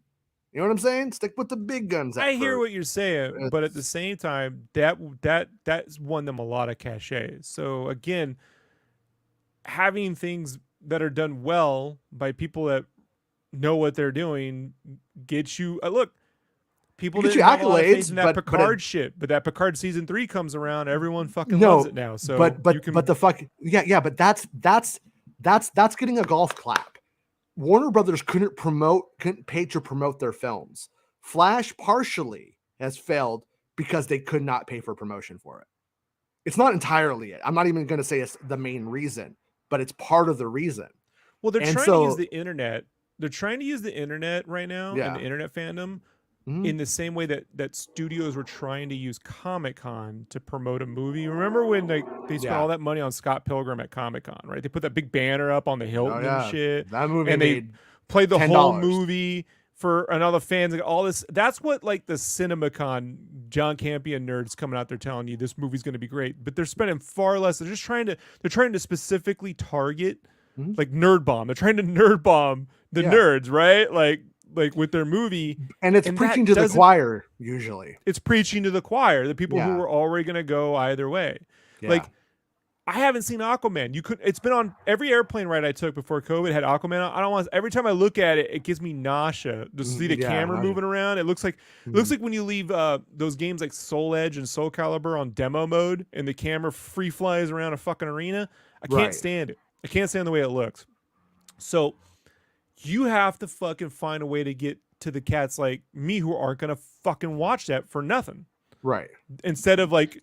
You know what I'm saying? Stick with the big guns. I hear what you're saying, but at the same time, that's won them a lot of cachet. So again, having things that are done well by people that know what they're doing gets you. Look, People It gets you didn't have a lot of faith accolades, in that but it, Picard shit, but that Picard season 3 comes around, everyone fucking loves it no, now. So you but can the fuck, yeah, but that's getting a golf clap. Warner Brothers couldn't pay to promote their films. Flash partially has failed because they could not pay for promotion for it. It's not entirely it. I'm not even going to say it's the main reason, but it's part of the reason. well, they're And trying to use so, the internet. They're trying to use the internet right now and yeah. the internet fandom Mhm. in the same way that studios were trying to use Comic-Con to promote a movie. Remember when they spent Yeah. all that money on Scott Pilgrim at Comic-Con, right? They put that big banner up on the Oh Hilton and yeah. shit, That movie and they made played the whole $10. movie for and all the fans, like all this. That's what like the CinemaCon John Campion nerds coming out there telling you this movie's going to be great, but they're spending far less. They're trying to specifically target Mhm. like nerd bomb. They're trying to nerd bomb the Yeah. nerds, right? Like with their movie, And it's and preaching that to the doesn't choir usually. it's preaching to the choir, the people who Yeah. were already going to go either way. Yeah. Like I haven't seen Aquaman. It's been on every airplane ride I took before COVID had Aquaman on. I don't want every time I look at it, it gives me nausea to see the Yeah, camera nausea. moving around. It looks like when you leave those games like Soul Edge and Soul Calibur on demo mode and the camera free flies around a fucking arena. I can't Right. stand it. I can't stand the way it looks. So you have to fucking find a way to get to the cats like me who aren't gonna fucking watch that for nothing. Right. Instead of like,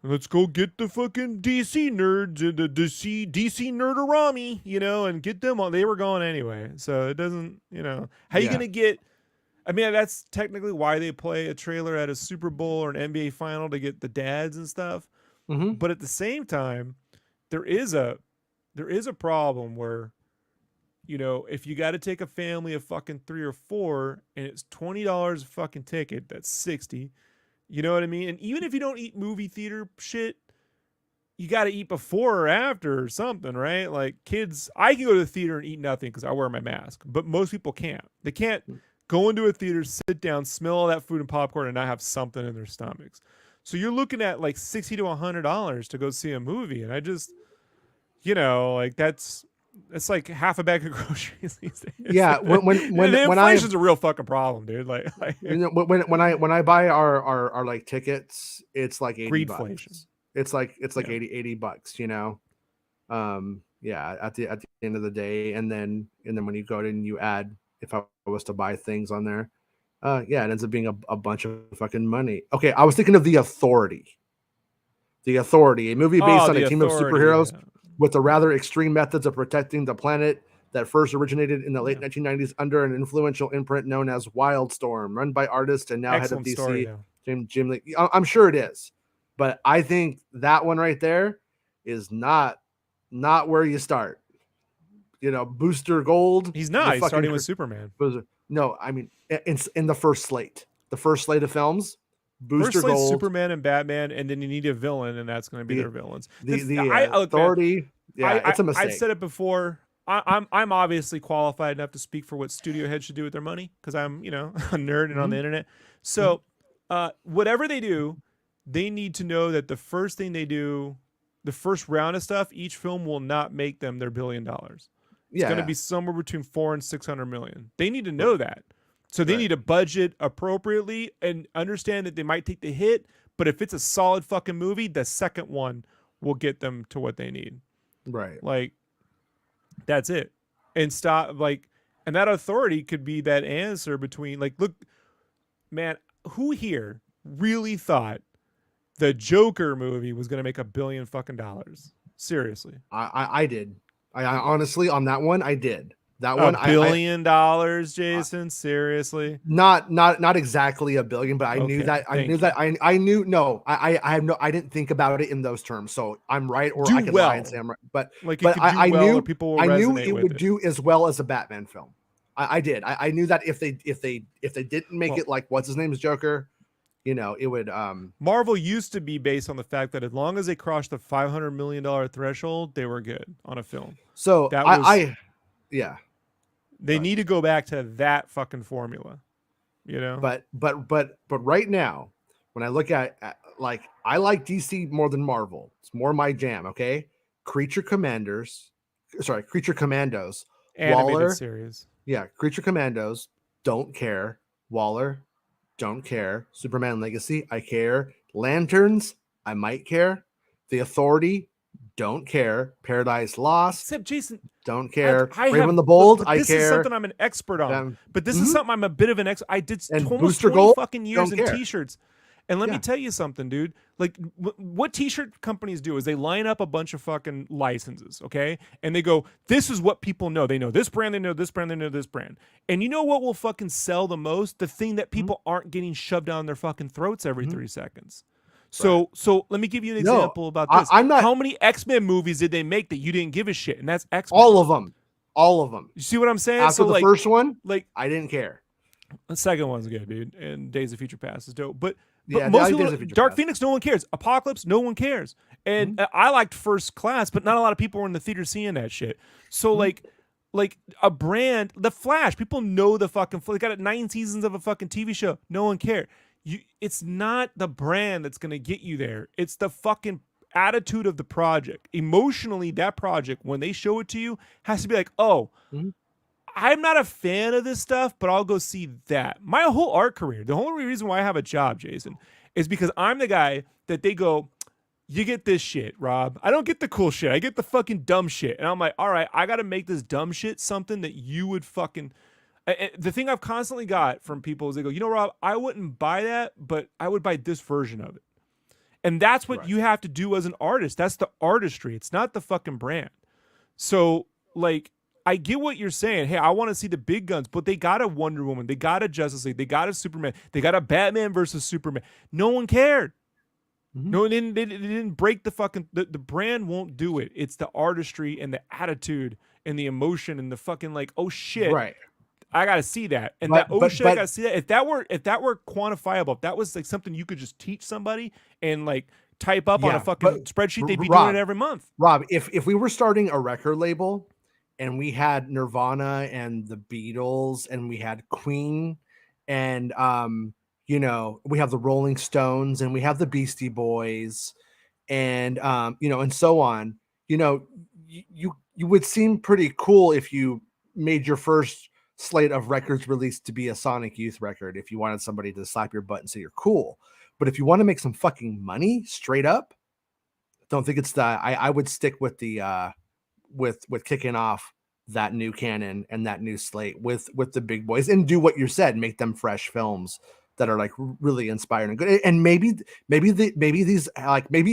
let's go get the fucking DC nerds and the DC nerdarami, and get them on. They were going anyway, so it doesn't, how you Yeah. gonna get? I mean, that's technically why they play a trailer at a Super Bowl or an NBA final to get the dads and stuff. Mm-hmm. But at the same time, there is a problem where, if you got to take a family of fucking 3 or 4 and it's $20 a fucking ticket, that's 60. You know what I mean? And even if you don't eat movie theater shit, you got to eat before or after or something, right? Like kids, I can go to the theater and eat nothing because I wear my mask, but most people can't. They can't go into a theater, sit down, smell all that food and popcorn, and not have something in their stomachs. So you're looking at like $60 to $100 to go see a movie, and I just, it's like half a bag of groceries these days. Yeah. When inflation's a real fucking problem, dude. Like when I buy our like tickets, it's like $80. greedflation. It's like $80, yeah, at the end of the day. And then when you go in, you add, if I was to buy things on there, yeah, it ends up being a bunch of fucking money. Okay, I was thinking of The Authority. The Authority, a movie based on a team of superheroes with the rather extreme methods of protecting the planet that first originated in the late 1990s under an influential imprint known as Wildstorm, run by artist and now Excellent head of story, DC, Jim Lee. I'm sure it is, but I think that one right there is not where you start. Booster Gold. He's not. He's starting with Superman. No, I mean, in the first slate of films, Booster Gold, Superman and Batman, and then you need a villain, and that's going to be their villains. The Authority. Man, it's a mistake. I've said it before. I'm obviously qualified enough to speak for what studio heads should do with their money because I'm a nerd and on the internet. So whatever they do, they need to know that the first thing they do, the first round of stuff, each film will not make them their $1 billion. It's going to be somewhere between 400 and 600 million. They need to know that. So they need to budget appropriately and understand that they might take the hit, but if it's a solid fucking movie, the second one will get them to what they need. Right. Like, that's it. And and that Authority could be that answer between, like, look, man, who here really thought the Joker movie was going to make $1 billion fucking dollars? Seriously. I did. I honestly, on that one, I did. That one, $1 billion, Jason. Seriously, not exactly $1 billion, but I knew that. I knew. No, I have no. I didn't think about it in those terms. So I'm right, or I could lie and say I'm right. But I knew people. I knew it would do as well as a Batman film. I did. I knew that if they didn't make it like what's his name's Joker, it would. Marvel used to be based on the fact that as long as they crossed the $500 million threshold, they were good on a film. So that was, yeah. They need to go back to that fucking formula, But right now, when I look at like, I like DC more than Marvel. It's more my jam. Okay, Creature Commandos. Animated Waller series. Yeah, Creature Commandos. Don't care. Waller. don't care. Superman Legacy, I care. Lanterns, I might care. The Authority, don't care. Paradise Lost, Except Jason, don't I care. I Brave have and the Bold, but I this is care. something I'm an expert on. Um, But this is mhm. something I'm a bit of an expert. I did And almost Booster 20 Gold, fucking years don't in care. t-shirts. And let me Yeah. tell you something, dude. Like what t-shirt companies do is they line up a bunch of fucking licenses, okay? And they go, "This is what people know. They know this brand, they know this brand, they know this brand." And you know what will fucking sell the most? The thing that Mhm. people aren't getting shoved down their fucking throats every Mhm. 3 seconds. Right. So let me give you an No, example about this. I'm not How many X-Men movies did they make that you didn't give a shit? And that's X-Men. all of them. All of them. You see what I'm saying? After So the first one, like I didn't care. the second one's good, dude. And Days of Future Past is dope. But Yeah, most I people, Days of Future Dark Past. Phoenix, no one cares. Apocalypse, no one cares. And Mhm. I liked First Class, but not a lot of people were in the theater seeing that shit. So Mhm. like a brand, The Flash, people know the fucking. They got 9 seasons of a fucking TV show. No one cared. It's not the brand that's gonna get you there. It's the fucking attitude of the project. Emotionally, that project when they show it to you has to be like, oh, Mhm. I'm not a fan of this stuff, but I'll go see that. My whole art career, the only reason why I have a job, Jason, is because I'm the guy that they go, you get this shit, Rob. I don't get the cool shit. I get the fucking dumb shit. And I'm like, all right, I got to make this dumb shit something that you would fucking. The thing I've constantly got from people is they go, you know, Rob, I wouldn't buy that, but I would buy this version of it. And that's what Right. you have to do as an artist. That's the artistry. It's not the fucking brand. So, like, I get what you're saying. Hey, I want to see the big guns, but they got a Wonder Woman, they got a Justice League, they got a Superman, they got a Batman versus Superman. No one cared. Mhm. No, they didn't break the fucking. The brand won't do it. It's the artistry and the attitude and the emotion and the fucking like. Oh shit, Right. I gotta see that. And that But oh but shit, I but gotta see that. If that were quantifiable, if that was like something you could just teach somebody and like type up on a yeah, but fucking spreadsheet, they'd be doing it Rob, every month. if we were starting a record label and we had Nirvana and the Beatles and we had Queen and we have the Rolling Stones and we have the Beastie Boys and and so on, you would seem pretty cool if you made your first slate of records released to be a Sonic Youth record if you wanted somebody to slap your butt and say you're cool. But if you want to make some fucking money straight up, don't think it's the I would stick with the with kicking off that new canon and that new slate with the big boys and do what you said, make them fresh films that are like really inspiring and good. And maybe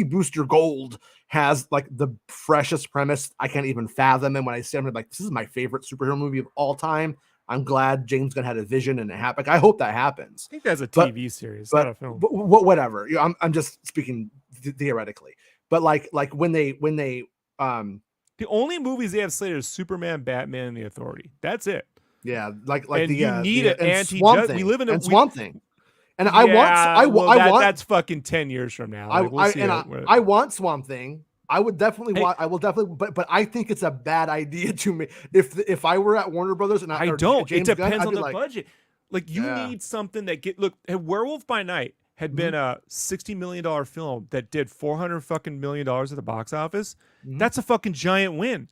Booster Gold has like the freshest premise I can't even fathom. And when I say I'm like, this is my favorite superhero movie of all time, I'm glad James Gunn had a vision and it happened. Like, I hope that happens. I think that's a But TV series, not but, a film. whatever. I'm just speaking theoretically. But like when they um The only movies they have slated is Superman, Batman, and the Authority. That's it. yeah, like And you need the an and anti Swamp just we Thing live in a and we Swamp Thing. And yeah, well I want that's fucking 10 years from now. I Like we'll I see and it. I want Swamp Thing. I would definitely Hey, want. I will definitely, but I think it's a bad idea to me. If I were at Warner Brothers I or don't. It James Gunn, depends I'd on be the like, budget. Like you yeah, need something that get look. Werewolf by Night had hmm been a $60 million film that did 400 fucking $1 million at the box office. hmm That's a fucking giant win.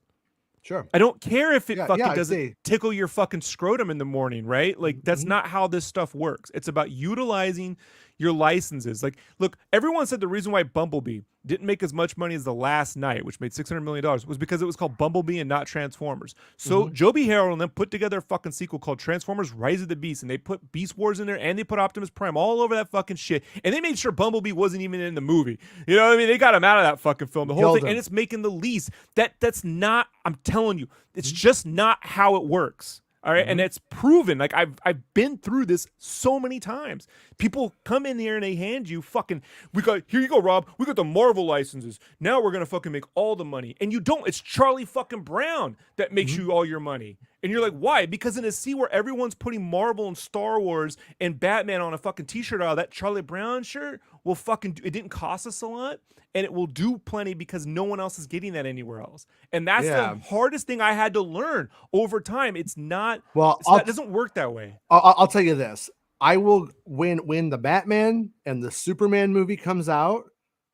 sure, I don't care if it yeah, fucking I'd doesn't say, tickle your fucking scrotum in the morning, right? Like that's hmm not how this stuff works. It's about utilizing your licenses. Like, look, everyone said the reason why Bumblebee didn't make as much money as The Last Night, which made $600 million, was because it was called Bumblebee and not Transformers. So hmm Joby Harrell and them put together a fucking sequel called Transformers: Rise of the Beast, and they put Beast Wars in there and they put Optimus Prime all over that fucking shit, and they made sure Bumblebee wasn't even in the movie. You know what I mean? They got him out of that fucking film, the whole killed thing, and him. it's making the least. That's not. I'm telling you, it's just not how it works. All right. And hmm it's proven. Like I've been through this so many times. People come in here and they hand you fucking, we got, here you go, Rob. We got the Marvel licenses. Now we're gonna fucking make all the money. And you don't. It's Charlie fucking Brown that makes hmm you all your money. And you're like, why? Because in a sea where everyone's putting Marvel and Star Wars and Batman on a fucking t-shirt out of that Charlie Brown shirt will fucking do, it didn't cost us a lot and it will do plenty because no one else is getting that anywhere else. And that's the yeah. hardest thing I had to learn over time. Well, It doesn't work that way. I'll tell you this. I will when the Batman and the Superman movie comes out,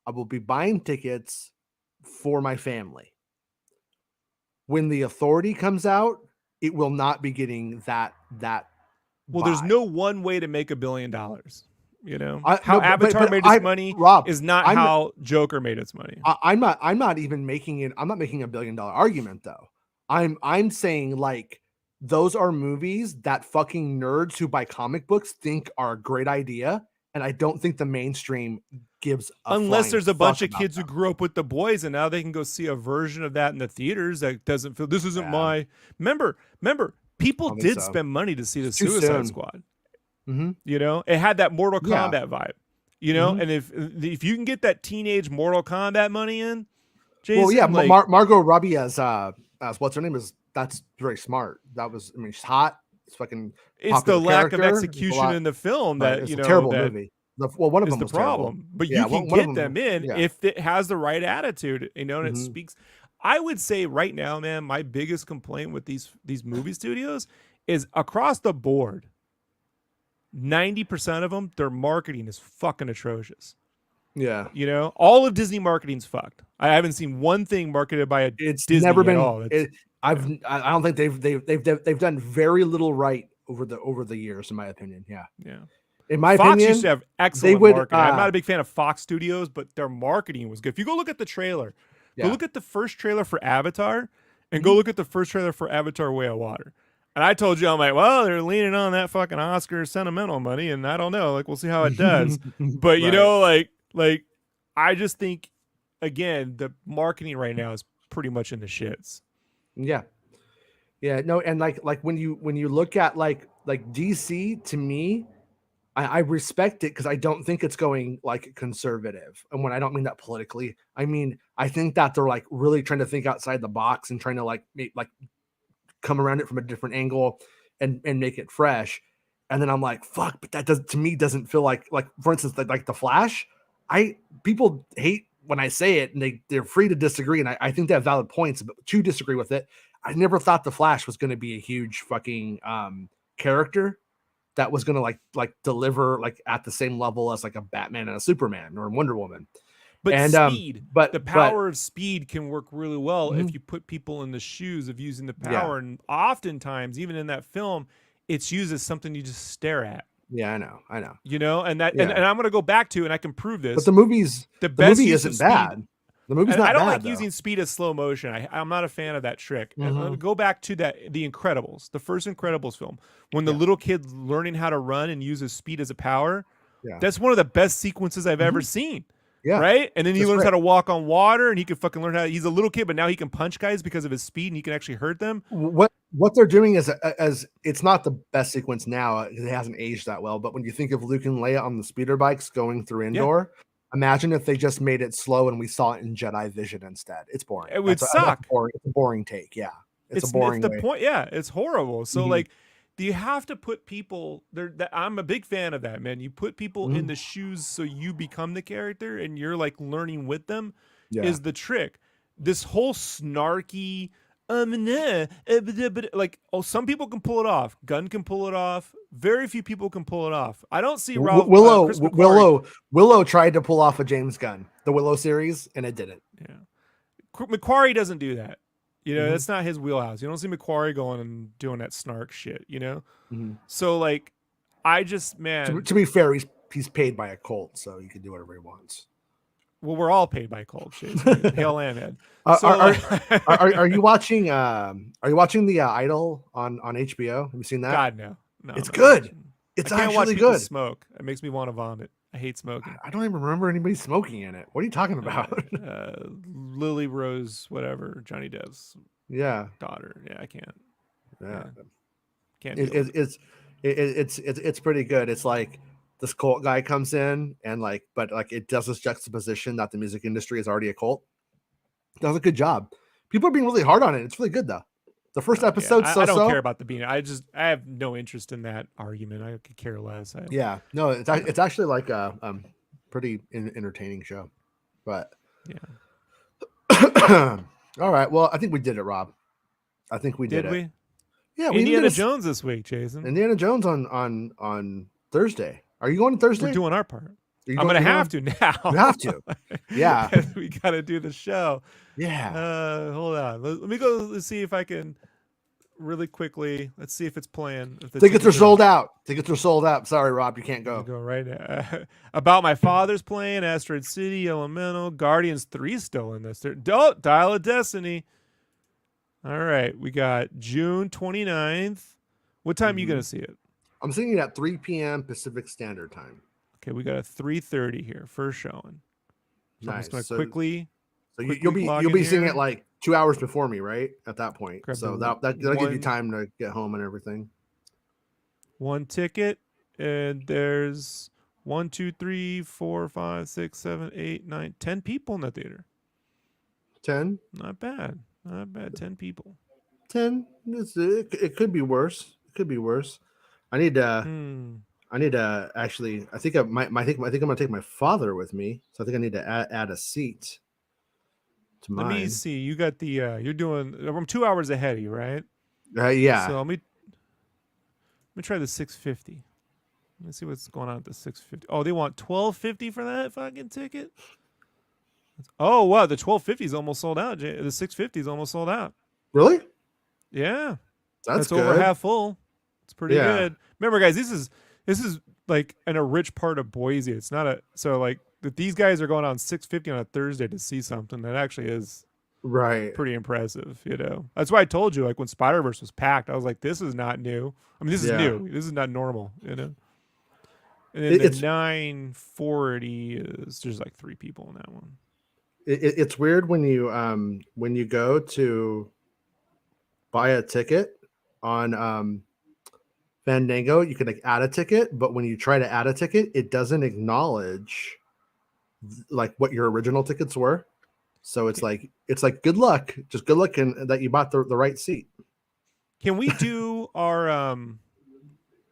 I will be buying tickets for my family. When the Authority comes out, it will not be getting that Well, there's buy. no one way to make $1 billion. You know how No, Avatar made its money Rob, is not how Joker made its money. I'm not even making it. I'm not making $1 billion argument though. I'm saying like those are movies that fucking nerds who buy comic books think are a great idea, and I don't think the mainstream gives a Unless there's a bunch of kids them. who grew up with the boys and now they can go see a version of that in the theaters that doesn't feel this isn't my. Remember, people did spend money to see the Suicide Squad. Mm-hmm. You know, it had that Mortal Kombat vibe. You know, and if you can get that teenage Mortal Kombat money in, Jason, well, yeah, like, Margot Robbie as what's her name is that's very smart. That was, I mean, she's hot. It's fucking. It's the lack of execution in the film that it's you a know terrible that movie. Well, one of them is the was problem. terrible. But you can get them in if it has the right attitude, you know, and it speaks. I would say right now, man, my biggest complaint with these movie studios is across the board. 90% of them, their marketing is fucking atrocious. Yeah, you know, all of Disney marketing's fucked. I haven't seen one thing marketed by Disney never been. At all. I don't think they've done very little right over the years, in my opinion. Yeah. In my Fox opinion, used to have excellent marketing. I'm not a big fan of Fox Studios, but their marketing was good. If you go look at the trailer, go look at the first trailer for Avatar, and go look at the first trailer for Avatar: Way of Water. And I told you, I'm like, well, they're leaning on that fucking Oscar sentimental money, and I don't know, like, we'll see how it does. But you know, like, I just think, again, the marketing right now is pretty much in the shits. Yeah, no, and like when you look at like DC, to me, I respect it because I don't think it's going like conservative. And when I don't mean that politically, I mean I think that they're like really trying to think outside the box and trying to like come around it from a different angle and make it fresh. And then I'm like, fuck, but that doesn't feel like for instance, like the Flash. People hate when I say it, and they're free to disagree, and I think they have valid points, but to disagree with it. I never thought the Flash was going to be a huge fucking character that was going to like deliver like at the same level as like a Batman and a Superman or a Wonder Woman. But speed, but the power of speed can work really well if you put people in the shoes of using the power. Yeah. And oftentimes, even in that film, it's used as something you just stare at. Yeah, I know. You know, and that, and I'm going to go back to, and I can prove this. But the movie isn't bad. The movie's not bad. I don't like using speed as slow motion. I'm not a fan of that trick. And go back to the Incredibles, the first Incredibles film, when the little kid's learning how to run and uses speed as a power. Yeah. That's one of the best sequences I've ever seen. Yeah. Right. And then he learns how to walk on water, and he can fucking learn how he's a little kid, but now he can punch guys because of his speed, and he can actually hurt them. What they're doing is as it's not the best sequence now. It hasn't aged that well. But when you think of Luke and Leia on the speeder bikes going through Andor, imagine if they just made it slow and we saw it in Jedi vision instead. It's boring. It would suck. It's a boring take. Yeah. It's a boring the point. Yeah. It's horrible. So like, do you have to put people there? I'm a big fan of that, man. You put people in the shoes so you become the character and you're like learning with them is the trick. This whole snarky, like, some people can pull it off. Gunn can pull it off. Very few people can pull it off. I don't see Ralph. Willow tried to pull off a James Gunn, the Willow series, and it didn't. Yeah. McQuarrie doesn't do that. You know, that's not his wheelhouse. You don't see McQuarrie going and doing that snark shit, you know? So, like, I just, man. To be fair, he's paid by a cult, so he can do whatever he wants. Well, we're all paid by cults. Hail and Ed. Are you watching? Are you watching the Idol on HBO? Have you seen that? God, no. It's good. It's I can't actually watch good. Smoke. It makes me want to vomit. I hate smoking. I don't even remember anybody smoking in it. What are you talking about? Lily Rose, whatever, Johnny Depp's daughter. Yeah, I can't. Yeah, can't. It's pretty good. It's like this cult guy comes in and but it does this juxtaposition that the music industry is already a cult. It does a good job. People are being really hard on it. It's really good though. The first episode, I don't care about the being. I have no interest in that argument. I could care less. No, it's actually like a pretty entertaining show. But all right. Well, I think we did it, Rob. I think we did it. We? Yeah, Indiana Jones this week, Jason. Indiana Jones on Thursday. Are you going Thursday? We're doing our part. I'm going to have to now. You have to. Yeah. We got to do the show. Yeah. Hold on. Let me go see if I can. really quickly. Let's see if it's playing. If the Tickets are tickets sold out. Tickets are sold out. Sorry, Rob, you can't Let me go. go right now. About My Father's playing, Asteroid City, Elemental, Guardians 3 still in this. Don't Dial of Destiny. All right, we got June 29th. What time are you going to see it? I'm seeing it at 3 p.m. Pacific Standard Time. Okay, we got a 3:30 here, first showing. So I'm just Nice. going to So quickly you'll log in be seeing here. it like 2 hours before me, right? At that point. Grab So the that'll give you time to get home and everything. one ticket, and there's 1, 2, 3, 4, 5, 6, 7, 8, 9, 10 people in the theater. 10? Not bad. Not bad. 10 people. 10? It could be worse. It could be worse. I need to. I need to actually. I think I think I'm gonna take my father with me. So I think I need to add a seat to Let me mine. see. You got the you're doing I'm 2 hours ahead of you, right? Yeah. So let me try the 650. Let me see what's going on at the 650. Oh, they want 1250 for that fucking ticket? Oh, wow, the 1250 is almost sold out. The 650 is almost sold out. Really? Yeah. That's over good. half full. It's pretty Yeah. good. Remember, guys, this is like in a rich part of Boise. It's not a so like that these guys are going on 650 on a Thursday to see something that actually is Right. pretty impressive, you know. That's why I told you, like when Spider-Verse was packed, I was like, this is not new. I mean, this is Yeah. new. This is not normal, you know. And then the It's 940 is there's like 3 people in that one. it's weird when you go to buy a ticket on Fandango, you can like add a ticket, but when you try to add a ticket, it doesn't acknowledge like what your original tickets were. So it's like good luck, just good luck and that you bought the right seat. Can we do our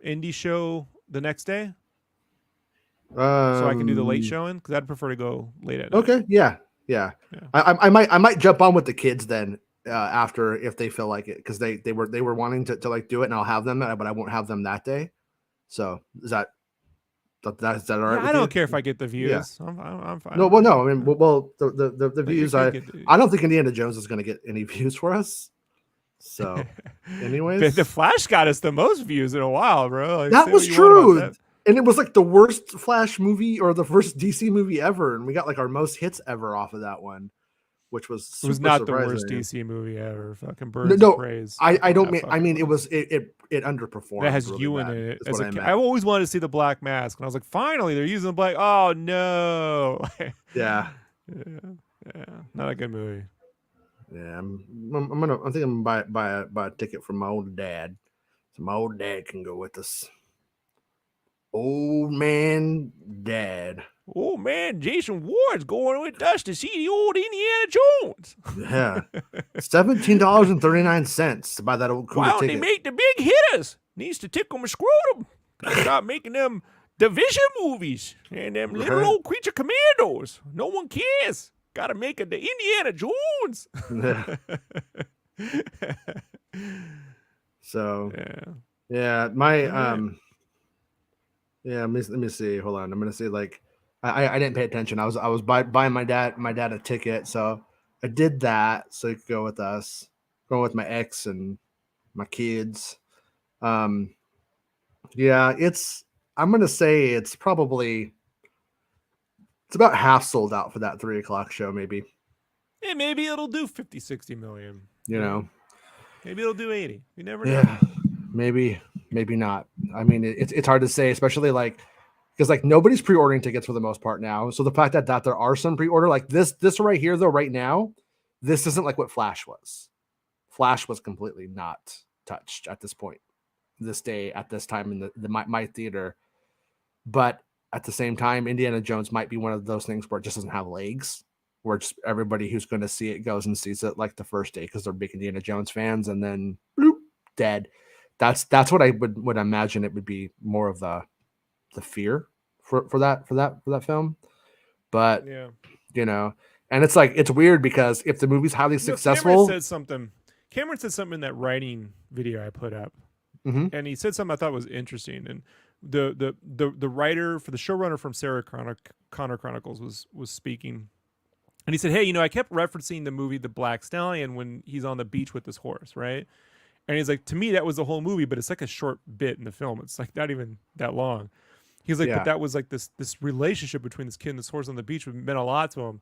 indie show the next day so I can do the late showing? Because I'd prefer to go late at night. Okay, yeah. Yeah. I might jump on with the kids then after if they feel like it because they were wanting to like do it and I'll have them, but I won't have them that day. So is that all right Yeah, with I you? don't care if I get the Yeah. views. I'm fine. No, with well, it. no. I mean, well, the But your views. kid get the I don't think Indiana Jones is going to get any views for us. So, anyways, the Flash got us the most views in a while, bro. Like, that say what was you want about true, that. and it was like the worst Flash movie or the first DC movie ever, and we got like our most hits ever off of that one, which was It was super not the worst surprising. DC movie ever. Fucking No, Birds of no, Praise. I On don't that mean. I fucking mean, list. it That underperformed has really you in bad. it Is as what a I kid. meant. I always wanted to see the Black Mask, and I was like, finally, they're using the black. Oh no. Yeah. yeah, not a good movie. Yeah, I think I'm gonna buy a ticket from my old dad. So my old dad can go with us. Old man dad. Oh man, Jason Ward's going with us to see the old Indiana Jones. Yeah. $17.39 to buy that old Why Cuda don't they ticket. make the big hitters? Needs to tickle my scrotum. Gotta start making them division movies and them little Right. old creature commandos. No one cares. Gotta make it the Indiana Jones. So Yeah. yeah, let me see. Hold on. I'm gonna see like I didn't pay attention. I was buying my dad a ticket, so I did that so he could go with us, going with my ex and my kids. Yeah, I'm gonna say it's about half sold out for that 3 o'clock show, maybe. Yeah, maybe it'll do 50, 60 million. You know. Maybe it'll do 80. You never know. Yeah, maybe not. I mean, it's hard to say, especially like because like nobody's pre-ordering tickets for the most part now. So the fact that there are some pre-order like this right here though right now, this isn't like what Flash was. Flash was completely not touched at this point, this day at this time in my theater. But at the same time, Indiana Jones might be one of those things where it just doesn't have legs. Where just everybody who's going to see it goes and sees it like the first day because they're big Indiana Jones fans, and then bloop, dead. That's what I would imagine it would be more of the fear for that film. But Yeah. you know, and it's like it's weird because if the movie's highly successful, Cameron said something in that writing video I put up, and he said something I thought was interesting. And the writer for the showrunner from Sarah Connor Chronicles was speaking. And he said, hey, I kept referencing the movie The Black Stallion when he's on the beach with his horse, right? And he's like, to me, that was the whole movie, but it's like a short bit in the film. It's like not even that long. He's like, Yeah. but that was like this relationship between this kid and this horse on the beach meant a lot to him.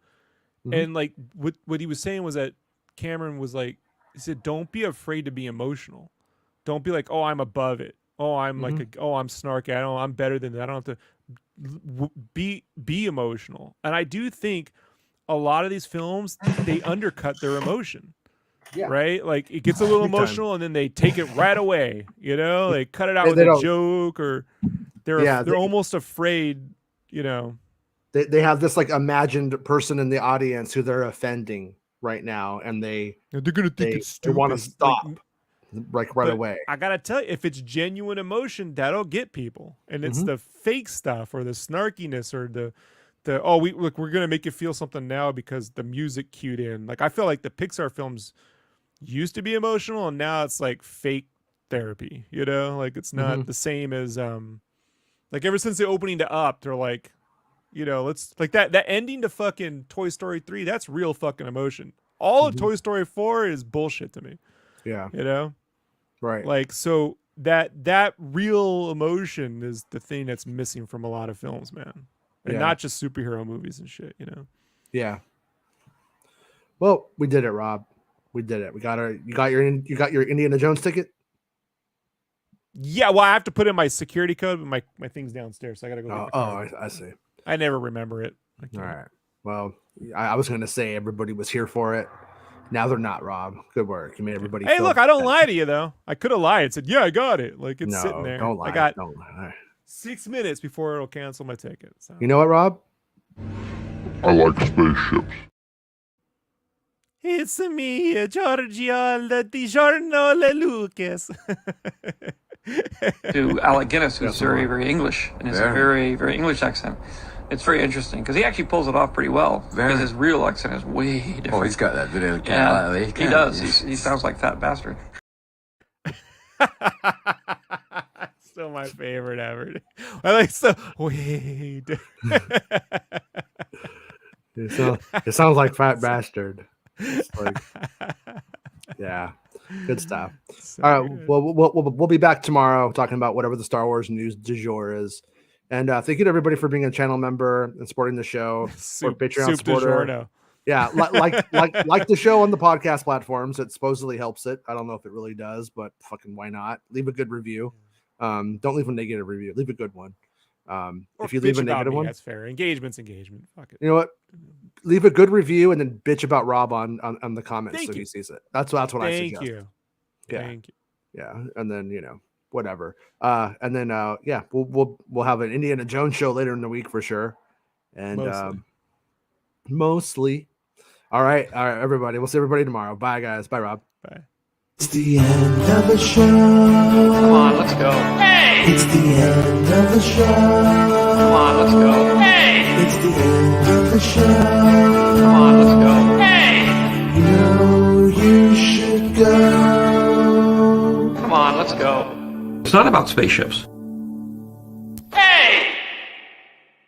Mhm. And like what he was saying was that Cameron was like, he said, don't be afraid to be emotional. Don't be like, oh, I'm above it. Oh, I'm like, I'm snarky. I'm better than that. I don't have to be emotional. And I do think a lot of these films, they undercut their emotion. Yeah. Right? Like it gets a little emotional and then they take it right away. You know, they cut it out with a joke, or they're almost afraid, you know. They have this like imagined person in the audience who they're offending right now, and they're gonna think it's stupid. They want to stop like right away. I gotta tell you, if it's genuine emotion, that'll get people. And it's the fake stuff or the snarkiness or the we're gonna make you feel something now because the music cued in. Like I feel like the Pixar films used to be emotional and now it's like fake therapy, you know? Like it's not the same as like ever since the opening to Up, they're like, you know, let's like that ending to fucking Toy Story 3, that's real fucking emotion. All of Toy Story 4 is bullshit to me. Yeah. You know? Right. Like so that real emotion is the thing that's missing from a lot of films, man. And not just superhero movies and shit, you know. Yeah. Well, we did it, Rob. We did it. You got your Indiana Jones ticket? Yeah, well, I have to put in my security code, but my thing's downstairs, so I gotta go get my card. I see. I never remember it. All right. Well, I was gonna say everybody was here for it. Now they're not, Rob. Good work. You made everybody. Hey, look, I don't lie to you though. I could have lied and said, "Yeah, I got it." Like it's sitting there. Don't lie. I got don't lie. 6 minutes before it'll cancel my ticket. So. You know what, Rob? I like spaceships. It's me, Giorgio Di Lucas. To Alec Guinness, who's very, very English, and it's a very, very English accent. It's very interesting because he actually pulls it off pretty well. Because his real accent is way different. Oh, he's got that video. Yeah, he does. He sounds like Fat Bastard. Still my favorite ever. I like so wait. It sounds like Fat Bastard. Like, yeah, good stuff. So all right, we'll be back tomorrow talking about whatever the Star Wars news du jour is. And thank you to everybody for being a channel member and supporting the show or Patreon supporter. Yeah, like the show on the podcast platforms. It supposedly helps it. I don't know if it really does, but fucking why not? Leave a good review. Don't leave a negative review. Leave a good one. If you leave a negative one, that's fair. Engagement's engagement. Fuck it. You know what? Leave a good review and then bitch about Rob on the comments so he sees it. That's what I suggest. Thank you. Yeah. Thank you. Yeah, and then whatever. And then we'll have an Indiana Jones show later in the week for sure. And mostly. All right, everybody. We'll see everybody tomorrow. Bye, guys. Bye, Rob. Bye. It's the end of the show. Come on, let's go. Hey! It's the end of the show. Come on, let's go. Hey! It's the end of the show. Come on, let's go. Hey! You know you should go. Come on, let's go. It's not about spaceships.